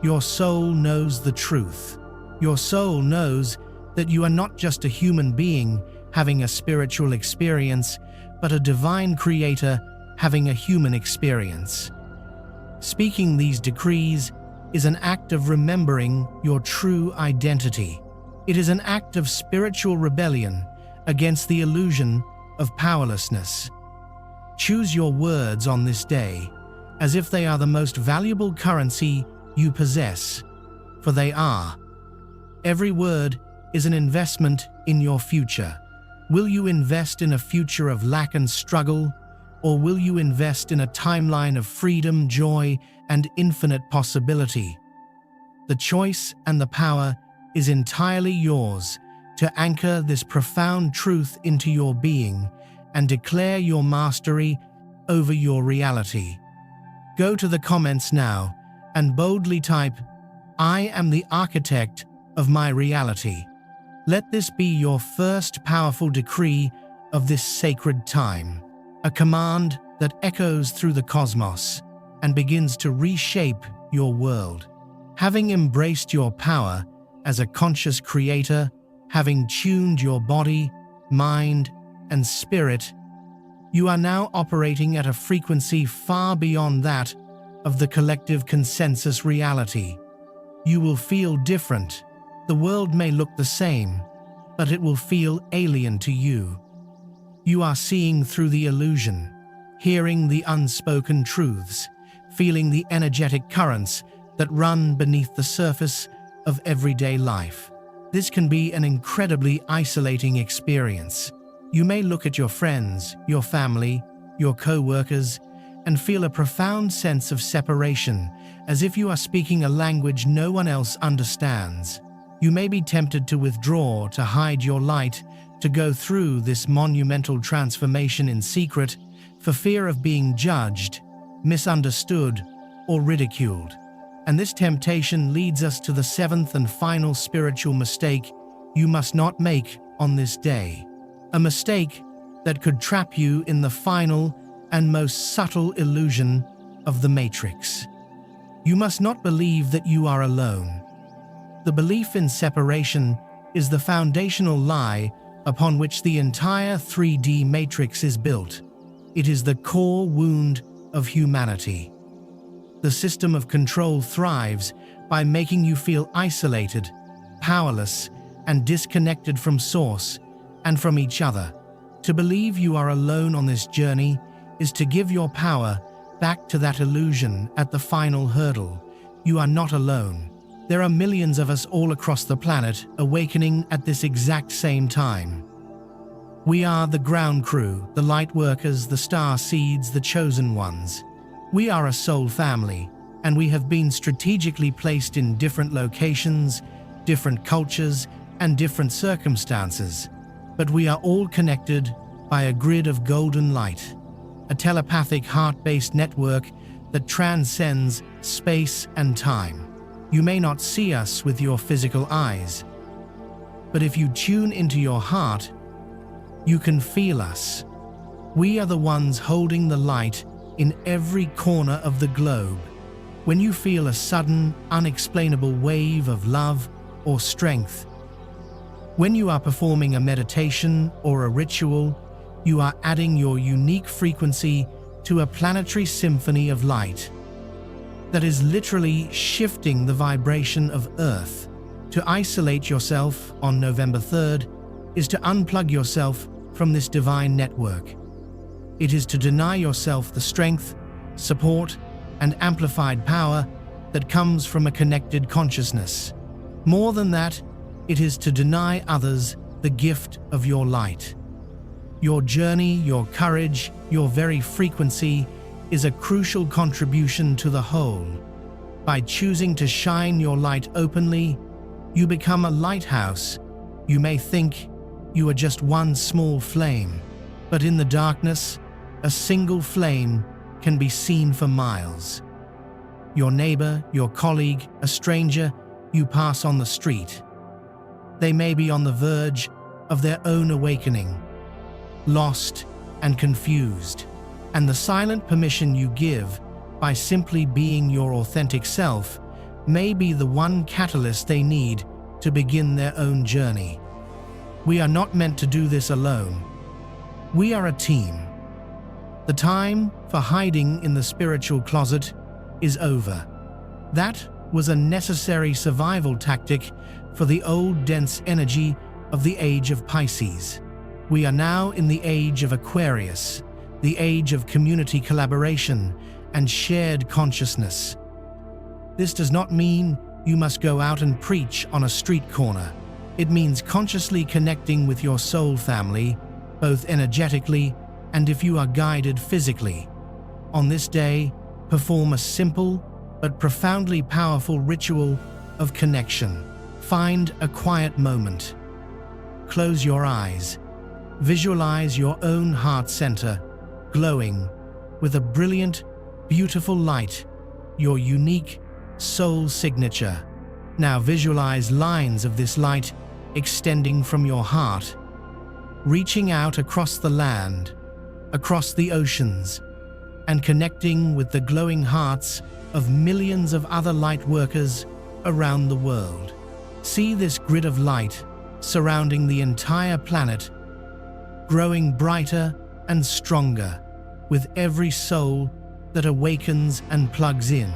Your soul knows the truth. Your soul knows that you are not just a human being having a spiritual experience, but a divine creator having a human experience. Speaking these decrees is an act of remembering your true identity. It is an act of spiritual rebellion against the illusion of powerlessness. Choose your words on this day as if they are the most valuable currency you possess, for they are. Every word is an investment in your future. Will you invest in a future of lack and struggle, or will you invest in a timeline of freedom, joy, and infinite possibility? The choice and the power is entirely yours to anchor this profound truth into your being and declare your mastery over your reality. Go to the comments now and boldly type, "I am the architect of my reality." Let this be your first powerful decree of this sacred time, a command that echoes through the cosmos and begins to reshape your world. Having embraced your power as a conscious creator, having tuned your body, mind, and spirit, you are now operating at a frequency far beyond that of the collective consensus reality. You will feel different. The world may look the same, but it will feel alien to you. You are seeing through the illusion, hearing the unspoken truths, feeling the energetic currents that run beneath the surface of everyday life. This can be an incredibly isolating experience. You may look at your friends, your family, your co-workers, and feel a profound sense of separation, as if you are speaking a language no one else understands. You may be tempted to withdraw, to hide your light, to go through this monumental transformation in secret, for fear of being judged, misunderstood, or ridiculed. And this temptation leads us to the seventh and final spiritual mistake you must not make on this day. A mistake that could trap you in the final and most subtle illusion of the Matrix. You must not believe that you are alone. The belief in separation is the foundational lie upon which the entire 3D matrix is built. It is the core wound of humanity. The system of control thrives by making you feel isolated, powerless, and disconnected from Source and from each other. To believe you are alone on this journey is to give your power back to that illusion at the final hurdle. You are not alone. There are millions of us all across the planet awakening at this exact same time. We are the ground crew, the light workers, the star seeds, the chosen ones. We are a soul family, and we have been strategically placed in different locations, different cultures, and different circumstances. But we are all connected by a grid of golden light, a telepathic heart-based network that transcends space and time. You may not see us with your physical eyes, but if you tune into your heart, you can feel us. We are the ones holding the light in every corner of the globe. When you feel a sudden, unexplainable wave of love or strength, when you are performing a meditation or a ritual, you are adding your unique frequency to a planetary symphony of light that is literally shifting the vibration of Earth. To isolate yourself on November 3rd is to unplug yourself from this divine network. It is to deny yourself the strength, support, and amplified power that comes from a connected consciousness. More than that, it is to deny others the gift of your light. Your journey, your courage, your very frequency is a crucial contribution to the whole. By choosing to shine your light openly, you become a lighthouse. You may think you are just one small flame, but in the darkness, a single flame can be seen for miles. your neighbor, your colleague, a stranger you pass on the street. They may be on the verge of their own awakening, lost and confused, and the silent permission you give by simply being your authentic self may be the one catalyst they need to begin their own journey. We are not meant to do this alone. We are a team. The time for hiding in the spiritual closet is over. That was a necessary survival tactic for the old dense energy of the age of Pisces. We are now in the age of Aquarius, the age of community collaboration and shared consciousness. This does not mean you must go out and preach on a street corner. It means consciously connecting with your soul family, both energetically and if you are guided physically. On this day, perform a simple but profoundly powerful ritual of connection. Find a quiet moment. Close your eyes. Visualize your own heart center, glowing with a brilliant, beautiful light, your unique soul signature. Now visualize lines of this light extending from your heart, reaching out across the land, across the oceans, and connecting with the glowing hearts of millions of other light workers around the world. See this grid of light surrounding the entire planet, growing brighter and stronger with every soul that awakens and plugs in.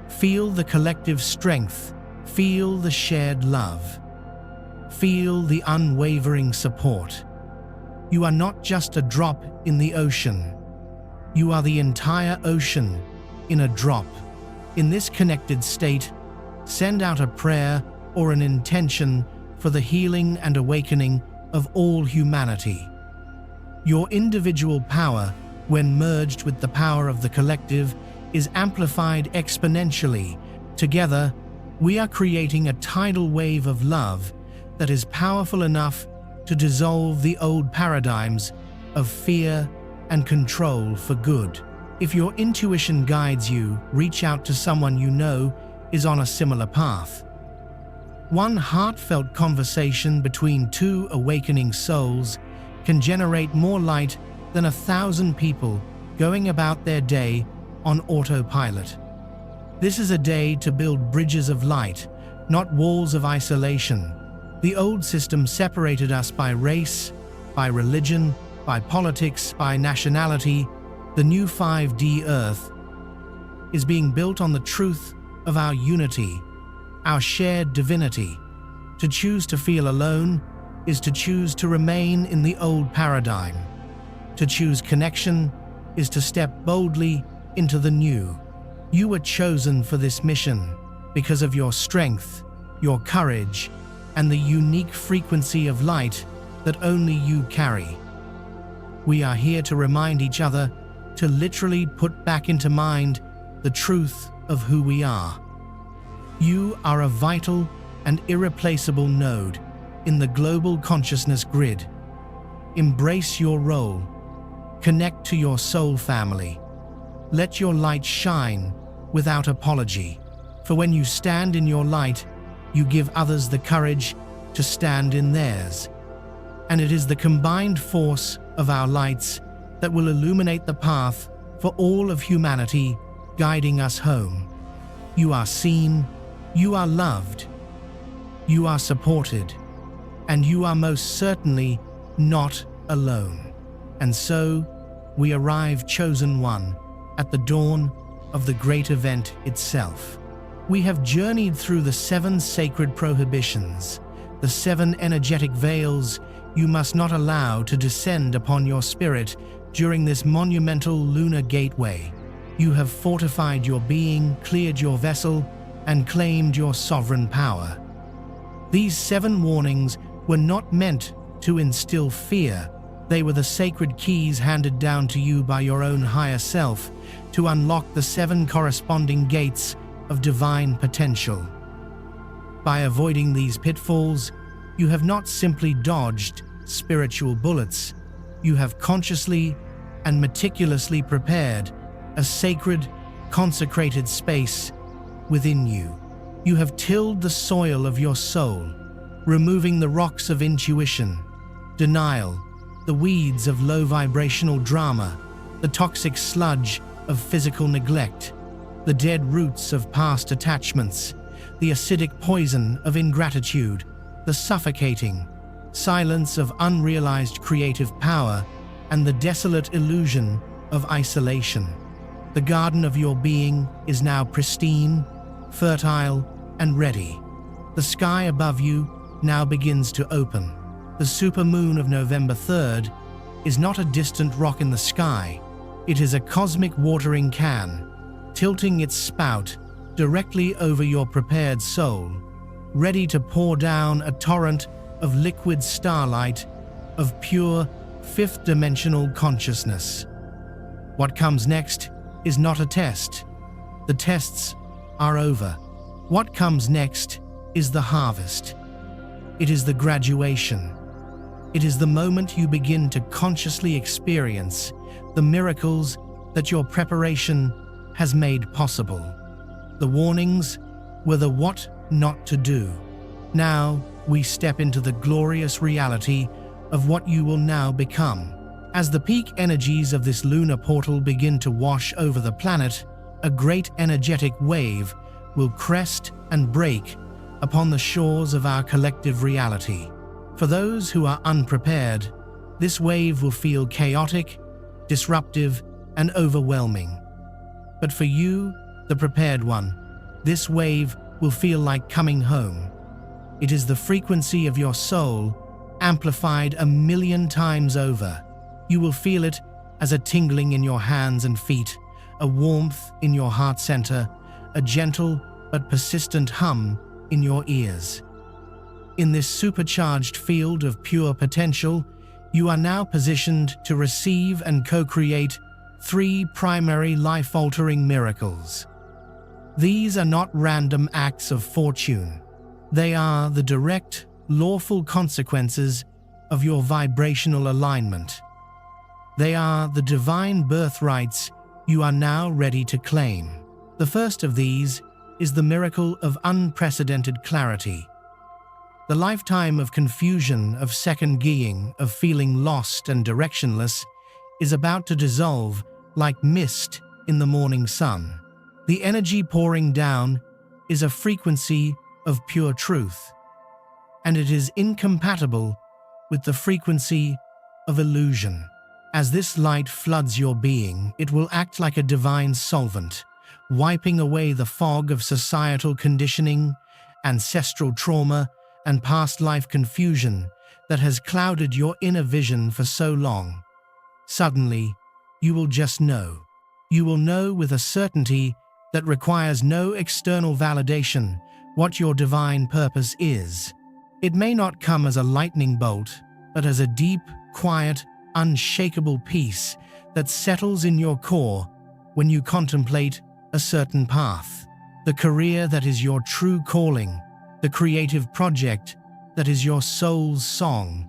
Feel the collective strength, feel the shared love, feel the unwavering support. You are not just a drop in the ocean. You are the entire ocean in a drop. In this connected state, send out a prayer or an intention for the healing and awakening of all humanity. Your individual power, when merged with the power of the collective, is amplified exponentially. Together, we are creating a tidal wave of love that is powerful enough to dissolve the old paradigms of fear and control for good. If your intuition guides you, reach out to someone you know is on a similar path. One heartfelt conversation between two awakening souls can generate more light than 1,000 people going about their day on autopilot. This is a day to build bridges of light, not walls of isolation. The old system separated us by race, by religion, by politics, by nationality. The new 5D Earth is being built on the truth of our unity, our shared divinity. To choose to feel alone is to choose to remain in the old paradigm. To choose connection is to step boldly into the new. You were chosen for this mission because of your strength, your courage, and the unique frequency of light that only you carry. We are here to remind each other to literally put back into mind the truth of who we are. You are a vital and irreplaceable node in the global consciousness grid. Embrace your role. Connect to your soul family. Let your light shine without apology. For when you stand in your light, you give others the courage to stand in theirs. And it is the combined force of our lights that will illuminate the path for all of humanity, guiding us home. You are seen, you are loved, you are supported, and you are most certainly not alone. And so, we arrive, chosen one, at the dawn of the great event itself. We have journeyed through the 7 sacred prohibitions, the 7 energetic veils you must not allow to descend upon your spirit during this monumental lunar gateway. You have fortified your being, cleared your vessel, and claimed your sovereign power. These 7 warnings were not meant to instill fear. They were the sacred keys handed down to you by your own higher self to unlock the 7 corresponding gates of divine potential. By avoiding these pitfalls, you have not simply dodged spiritual bullets, you have consciously and meticulously prepared a sacred consecrated space within you. You have tilled the soil of your soul, removing the rocks of intuition, denial, the weeds of low-vibrational drama, the toxic sludge of physical neglect, the dead roots of past attachments, the acidic poison of ingratitude, the suffocating silence of unrealized creative power, and the desolate illusion of isolation. The garden of your being is now pristine, fertile, and ready. The sky above you now begins to open. The supermoon of November 3rd is not a distant rock in the sky. It is a cosmic watering can, tilting its spout directly over your prepared soul, ready to pour down a torrent of liquid starlight, of pure, fifth-dimensional consciousness. What comes next is not a test. The tests are over. What comes next is the harvest. It is the graduation. It is the moment you begin to consciously experience the miracles that your preparation has made possible. The warnings were the what not to do. Now we step into the glorious reality of what you will now become. As the peak energies of this lunar portal begin to wash over the planet, a great energetic wave will crest and break upon the shores of our collective reality. For those who are unprepared, this wave will feel chaotic, disruptive, and overwhelming. But for you, the prepared one, this wave will feel like coming home. It is the frequency of your soul, amplified 1,000,000 times over. You will feel it as a tingling in your hands and feet, a warmth in your heart center, a gentle but persistent hum in your ears. In this supercharged field of pure potential, you are now positioned to receive and co-create 3 primary life-altering miracles. These are not random acts of fortune. They are the direct, lawful consequences of your vibrational alignment. They are the divine birthrights you are now ready to claim. The first of these is the miracle of unprecedented clarity. The lifetime of confusion, of second-guessing, of feeling lost and directionless is about to dissolve like mist in the morning sun. The energy pouring down is a frequency of pure truth, and it is incompatible with the frequency of illusion. As this light floods your being, it will act like a divine solvent, wiping away the fog of societal conditioning, ancestral trauma, and past life confusion that has clouded your inner vision for so long. Suddenly, you will just know. You will know with a certainty that requires no external validation what your divine purpose is. It may not come as a lightning bolt, but as a deep, quiet, unshakable peace that settles in your core when you contemplate a certain path. The career that is your true calling, the creative project that is your soul's song.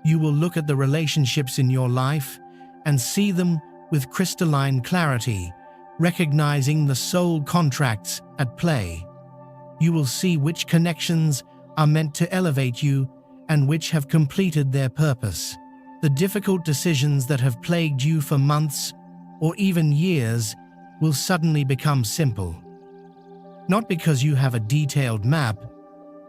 You will look at the relationships in your life and see them with crystalline clarity, recognizing the soul contracts at play. You will see which connections are meant to elevate you and which have completed their purpose. The difficult decisions that have plagued you for months or even years will suddenly become simple. Not because you have a detailed map,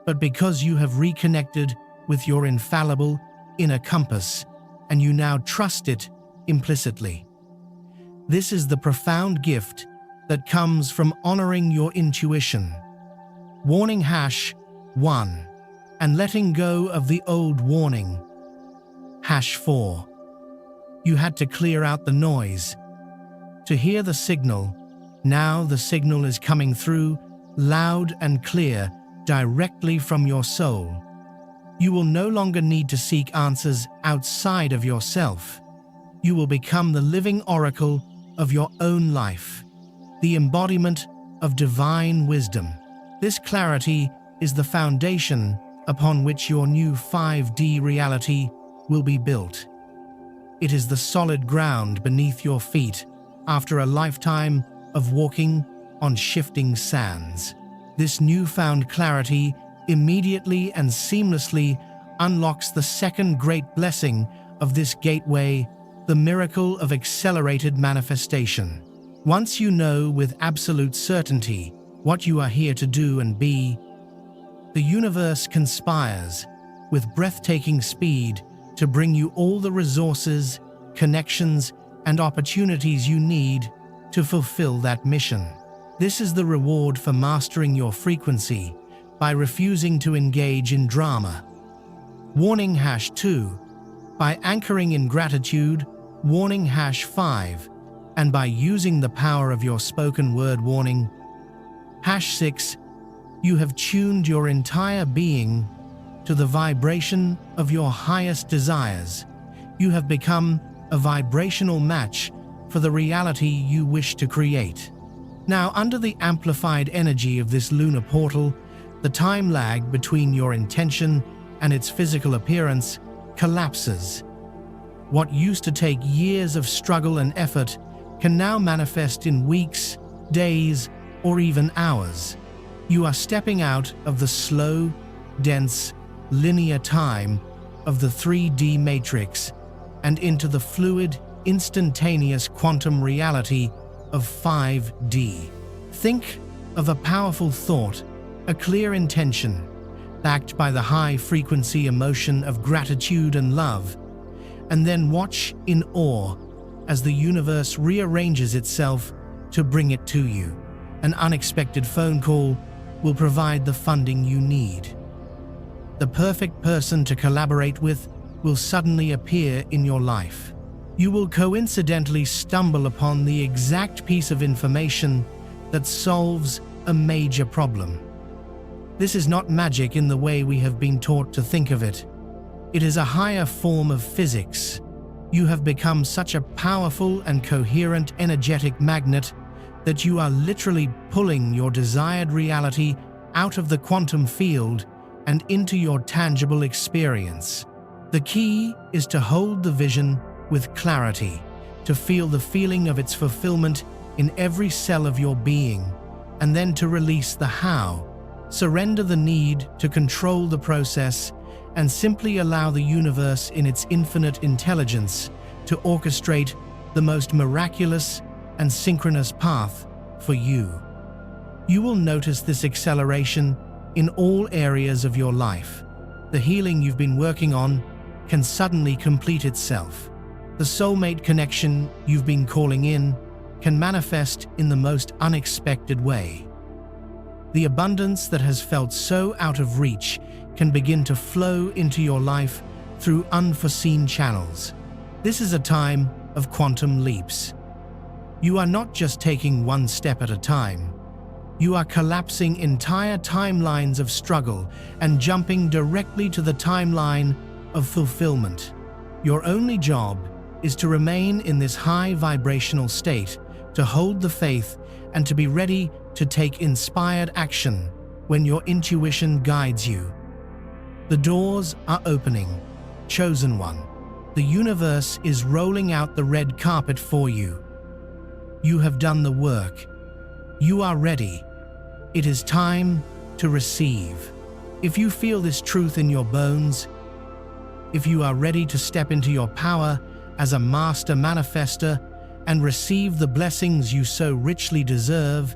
but because you have reconnected with your infallible inner compass and you now trust it implicitly. This is the profound gift that comes from honoring your intuition. Warning #1 and letting go of the old warning. #4. You had to clear out the noise to hear the signal. Now the signal is coming through, loud and clear, directly from your soul. You will no longer need to seek answers outside of yourself. You will become the living oracle of your own life, the embodiment of divine wisdom. This clarity is the foundation upon which your new 5D reality will be built. It is the solid ground beneath your feet after a lifetime of walking on shifting sands. This newfound clarity immediately and seamlessly unlocks the second great blessing of this gateway, the miracle of accelerated manifestation. Once you know with absolute certainty what you are here to do and be, the universe conspires with breathtaking speed to bring you all the resources, connections, and opportunities you need to fulfill that mission. This is the reward for mastering your frequency by refusing to engage in drama. Warning #2, by anchoring in gratitude. Warning #5, and by using the power of your spoken word. Warning #6, you have tuned your entire being to the vibration of your highest desires. You have become a vibrational match for the reality you wish to create. Now, under the amplified energy of this lunar portal, the time lag between your intention and its physical appearance collapses. What used to take years of struggle and effort can now manifest in weeks, days, or even hours. You are stepping out of the slow, dense, linear time of the 3D matrix and into the fluid, instantaneous quantum reality of 5D. Think of a powerful thought, a clear intention, backed by the high-frequency emotion of gratitude and love, and then watch in awe as the universe rearranges itself to bring it to you. An unexpected phone call will provide the funding you need. The perfect person to collaborate with will suddenly appear in your life. You will coincidentally stumble upon the exact piece of information that solves a major problem. This is not magic in the way we have been taught to think of it. It is a higher form of physics. You have become such a powerful and coherent energetic magnet that you are literally pulling your desired reality out of the quantum field and into your tangible experience. The key is to hold the vision with clarity, to feel the feeling of its fulfillment in every cell of your being, and then to release the how. Surrender the need to control the process and simply allow the universe in its infinite intelligence to orchestrate the most miraculous and synchronous path for you. You will notice this acceleration in all areas of your life. The healing you've been working on can suddenly complete itself. The soulmate connection you've been calling in can manifest in the most unexpected way. The abundance that has felt so out of reach can begin to flow into your life through unforeseen channels. This is a time of quantum leaps. You are not just taking one step at a time. You are collapsing entire timelines of struggle and jumping directly to the timeline of fulfillment. Your only job is to remain in this high vibrational state, to hold the faith, and to be ready to take inspired action when your intuition guides you. The doors are opening, chosen one. The universe is rolling out the red carpet for you. You have done the work. You are ready. It is time to receive. If you feel this truth in your bones, if you are ready to step into your power as a master manifester and receive the blessings you so richly deserve,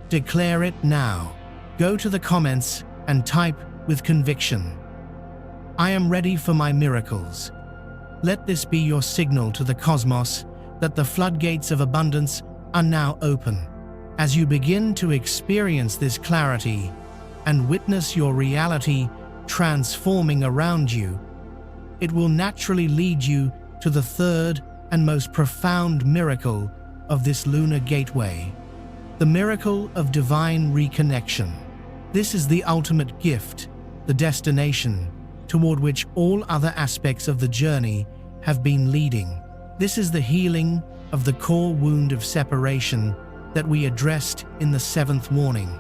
declare it now. Go to the comments and type with conviction, "I am ready for my miracles." Let this be your signal to the cosmos that the floodgates of abundance are now open. As you begin to experience this clarity and witness your reality transforming around you, it will naturally lead you to the third and most profound miracle of this lunar gateway, the miracle of divine reconnection. This is the ultimate gift, the destination toward which all other aspects of the journey have been leading. This is the healing of the core wound of separation that we addressed in the seventh warning.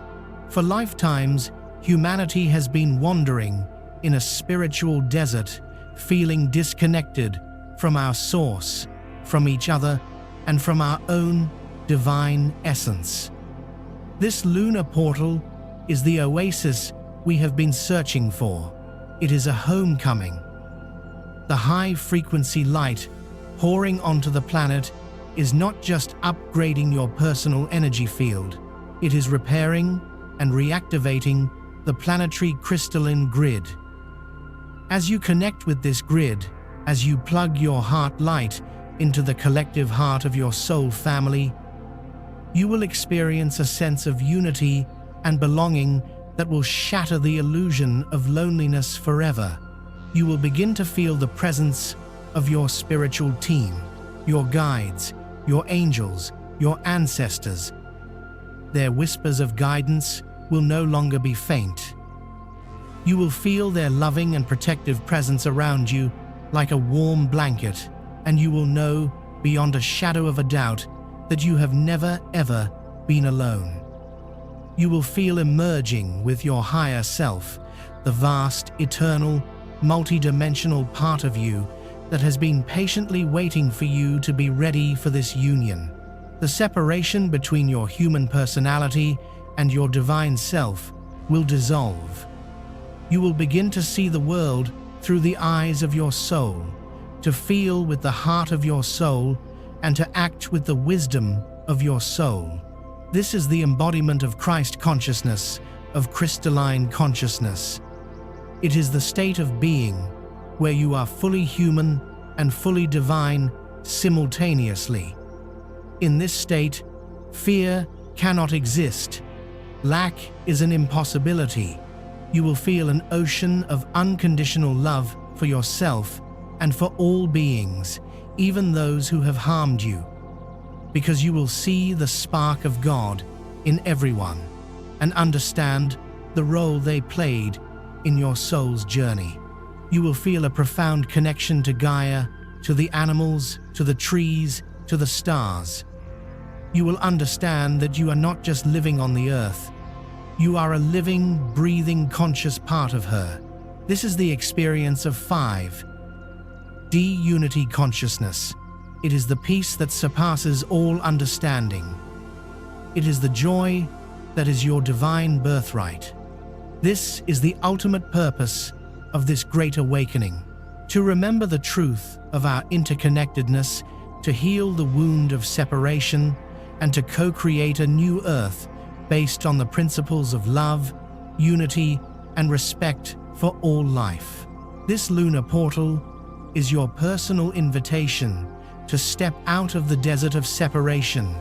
For lifetimes, humanity has been wandering in a spiritual desert, feeling disconnected from our source, from each other, and from our own divine essence. This lunar portal is the oasis we have been searching for. It is a homecoming. The high-frequency light pouring onto the planet is not just upgrading your personal energy field, it is repairing and reactivating the planetary crystalline grid. As you connect with this grid, as you plug your heart light into the collective heart of your soul family, you will experience a sense of unity and belonging that will shatter the illusion of loneliness forever. You will begin to feel the presence of your spiritual team, your guides, your angels, your ancestors. Their whispers of guidance will no longer be faint. You will feel their loving and protective presence around you like a warm blanket, and you will know beyond a shadow of a doubt that you have never ever been alone. You will feel emerging with your higher self, the vast, eternal, multi-dimensional part of you that has been patiently waiting for you to be ready for this union. The separation between your human personality and your divine self will dissolve. You will begin to see the world through the eyes of your soul, to feel with the heart of your soul, and to act with the wisdom of your soul. This is the embodiment of Christ consciousness, of crystalline consciousness. It is the state of being where you are fully human and fully divine simultaneously. In this state, fear cannot exist. Lack is an impossibility. You will feel an ocean of unconditional love for yourself and for all beings, even those who have harmed you, because you will see the spark of God in everyone and understand the role they played in your soul's journey. You will feel a profound connection to Gaia, to the animals, to the trees, to the stars. You will understand that you are not just living on the earth. You are a living, breathing, conscious part of her. This is the experience of 5D unity consciousness. It is the peace that surpasses all understanding. It is the joy that is your divine birthright. This is the ultimate purpose of this great awakening, to remember the truth of our interconnectedness, to heal the wound of separation, and to co-create a new earth based on the principles of love, unity, and respect for all life. This lunar portal is your personal invitation to step out of the desert of separation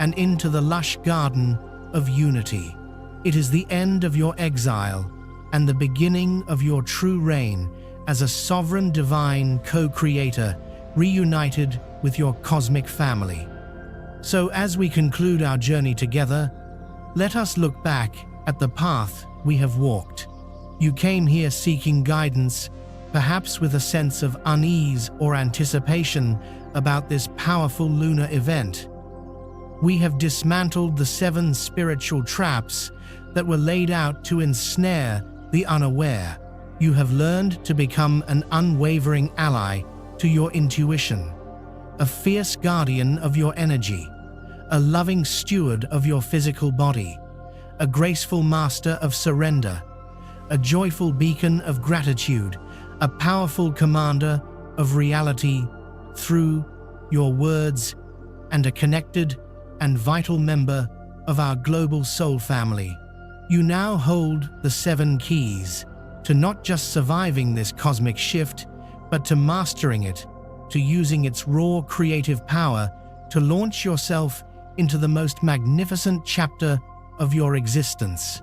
and into the lush garden of unity. It is the end of your exile and the beginning of your true reign as a sovereign divine co-creator reunited with your cosmic family. So as we conclude our journey together, let us look back at the path we have walked. You came here seeking guidance, perhaps with a sense of unease or anticipation about this powerful lunar event. We have dismantled the 7 spiritual traps that were laid out to ensnare the unaware. You have learned to become an unwavering ally to your intuition, a fierce guardian of your energy, a loving steward of your physical body, a graceful master of surrender, a joyful beacon of gratitude, a powerful commander of reality through your words, and a connected and vital member of our global soul family. You now hold the 7 keys to not just surviving this cosmic shift, but to mastering it, to using its raw creative power to launch yourself into the most magnificent chapter of your existence.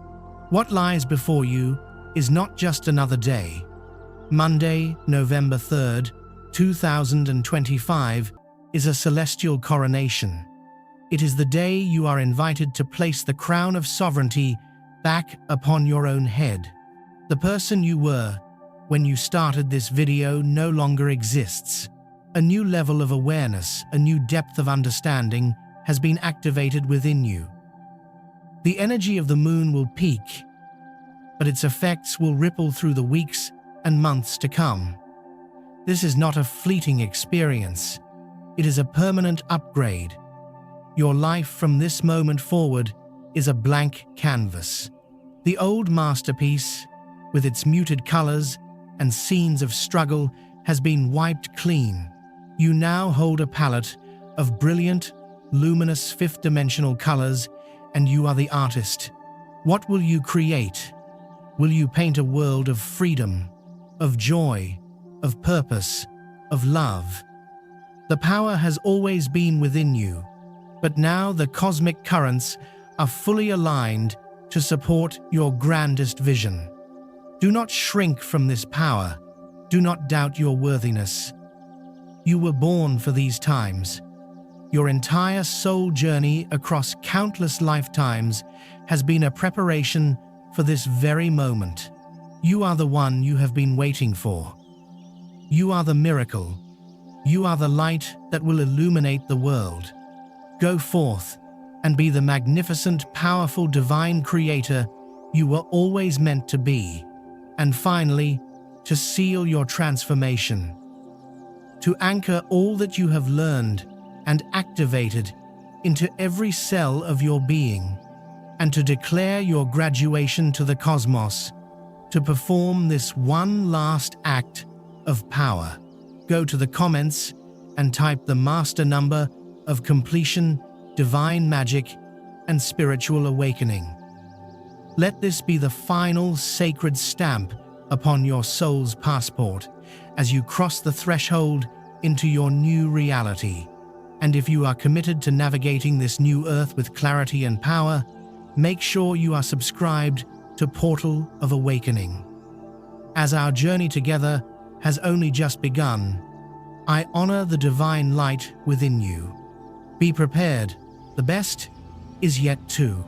What lies before you is not just another day. Monday, November 3rd, 2025, is a celestial coronation. It is the day you are invited to place the crown of sovereignty back upon your own head. The person you were when you started this video no longer exists. A new level of awareness, a new depth of understanding has been activated within you. The energy of the moon will peak, but its effects will ripple through the weeks and months to come. This is not a fleeting experience. It is a permanent upgrade. Your life from this moment forward is a blank canvas. The old masterpiece, with its muted colors and scenes of struggle, has been wiped clean. You now hold a palette of brilliant, luminous fifth-dimensional colors, and you are the artist. What will you create? Will you paint a world of freedom, of joy, of purpose, of love? The power has always been within you, but now the cosmic currents are fully aligned to support your grandest vision. Do not shrink from this power. Do not doubt your worthiness. You were born for these times. Your entire soul journey across countless lifetimes has been a preparation for this very moment. You are the one you have been waiting for. You are the miracle. You are the light that will illuminate the world. Go forth and be the magnificent, powerful, divine creator you were always meant to be. And finally, to seal your transformation, to anchor all that you have learned and activated into every cell of your being, and to declare your graduation to the cosmos, to perform this one last act of power. Go to the comments and type the master number of completion, divine magic, and spiritual awakening. Let this be the final sacred stamp upon your soul's passport as you cross the threshold into your new reality. And if you are committed to navigating this new earth with clarity and power, make sure you are subscribed to Portal of Awakening. As our journey together has only just begun, I honor the divine light within you. Be prepared, the best is yet to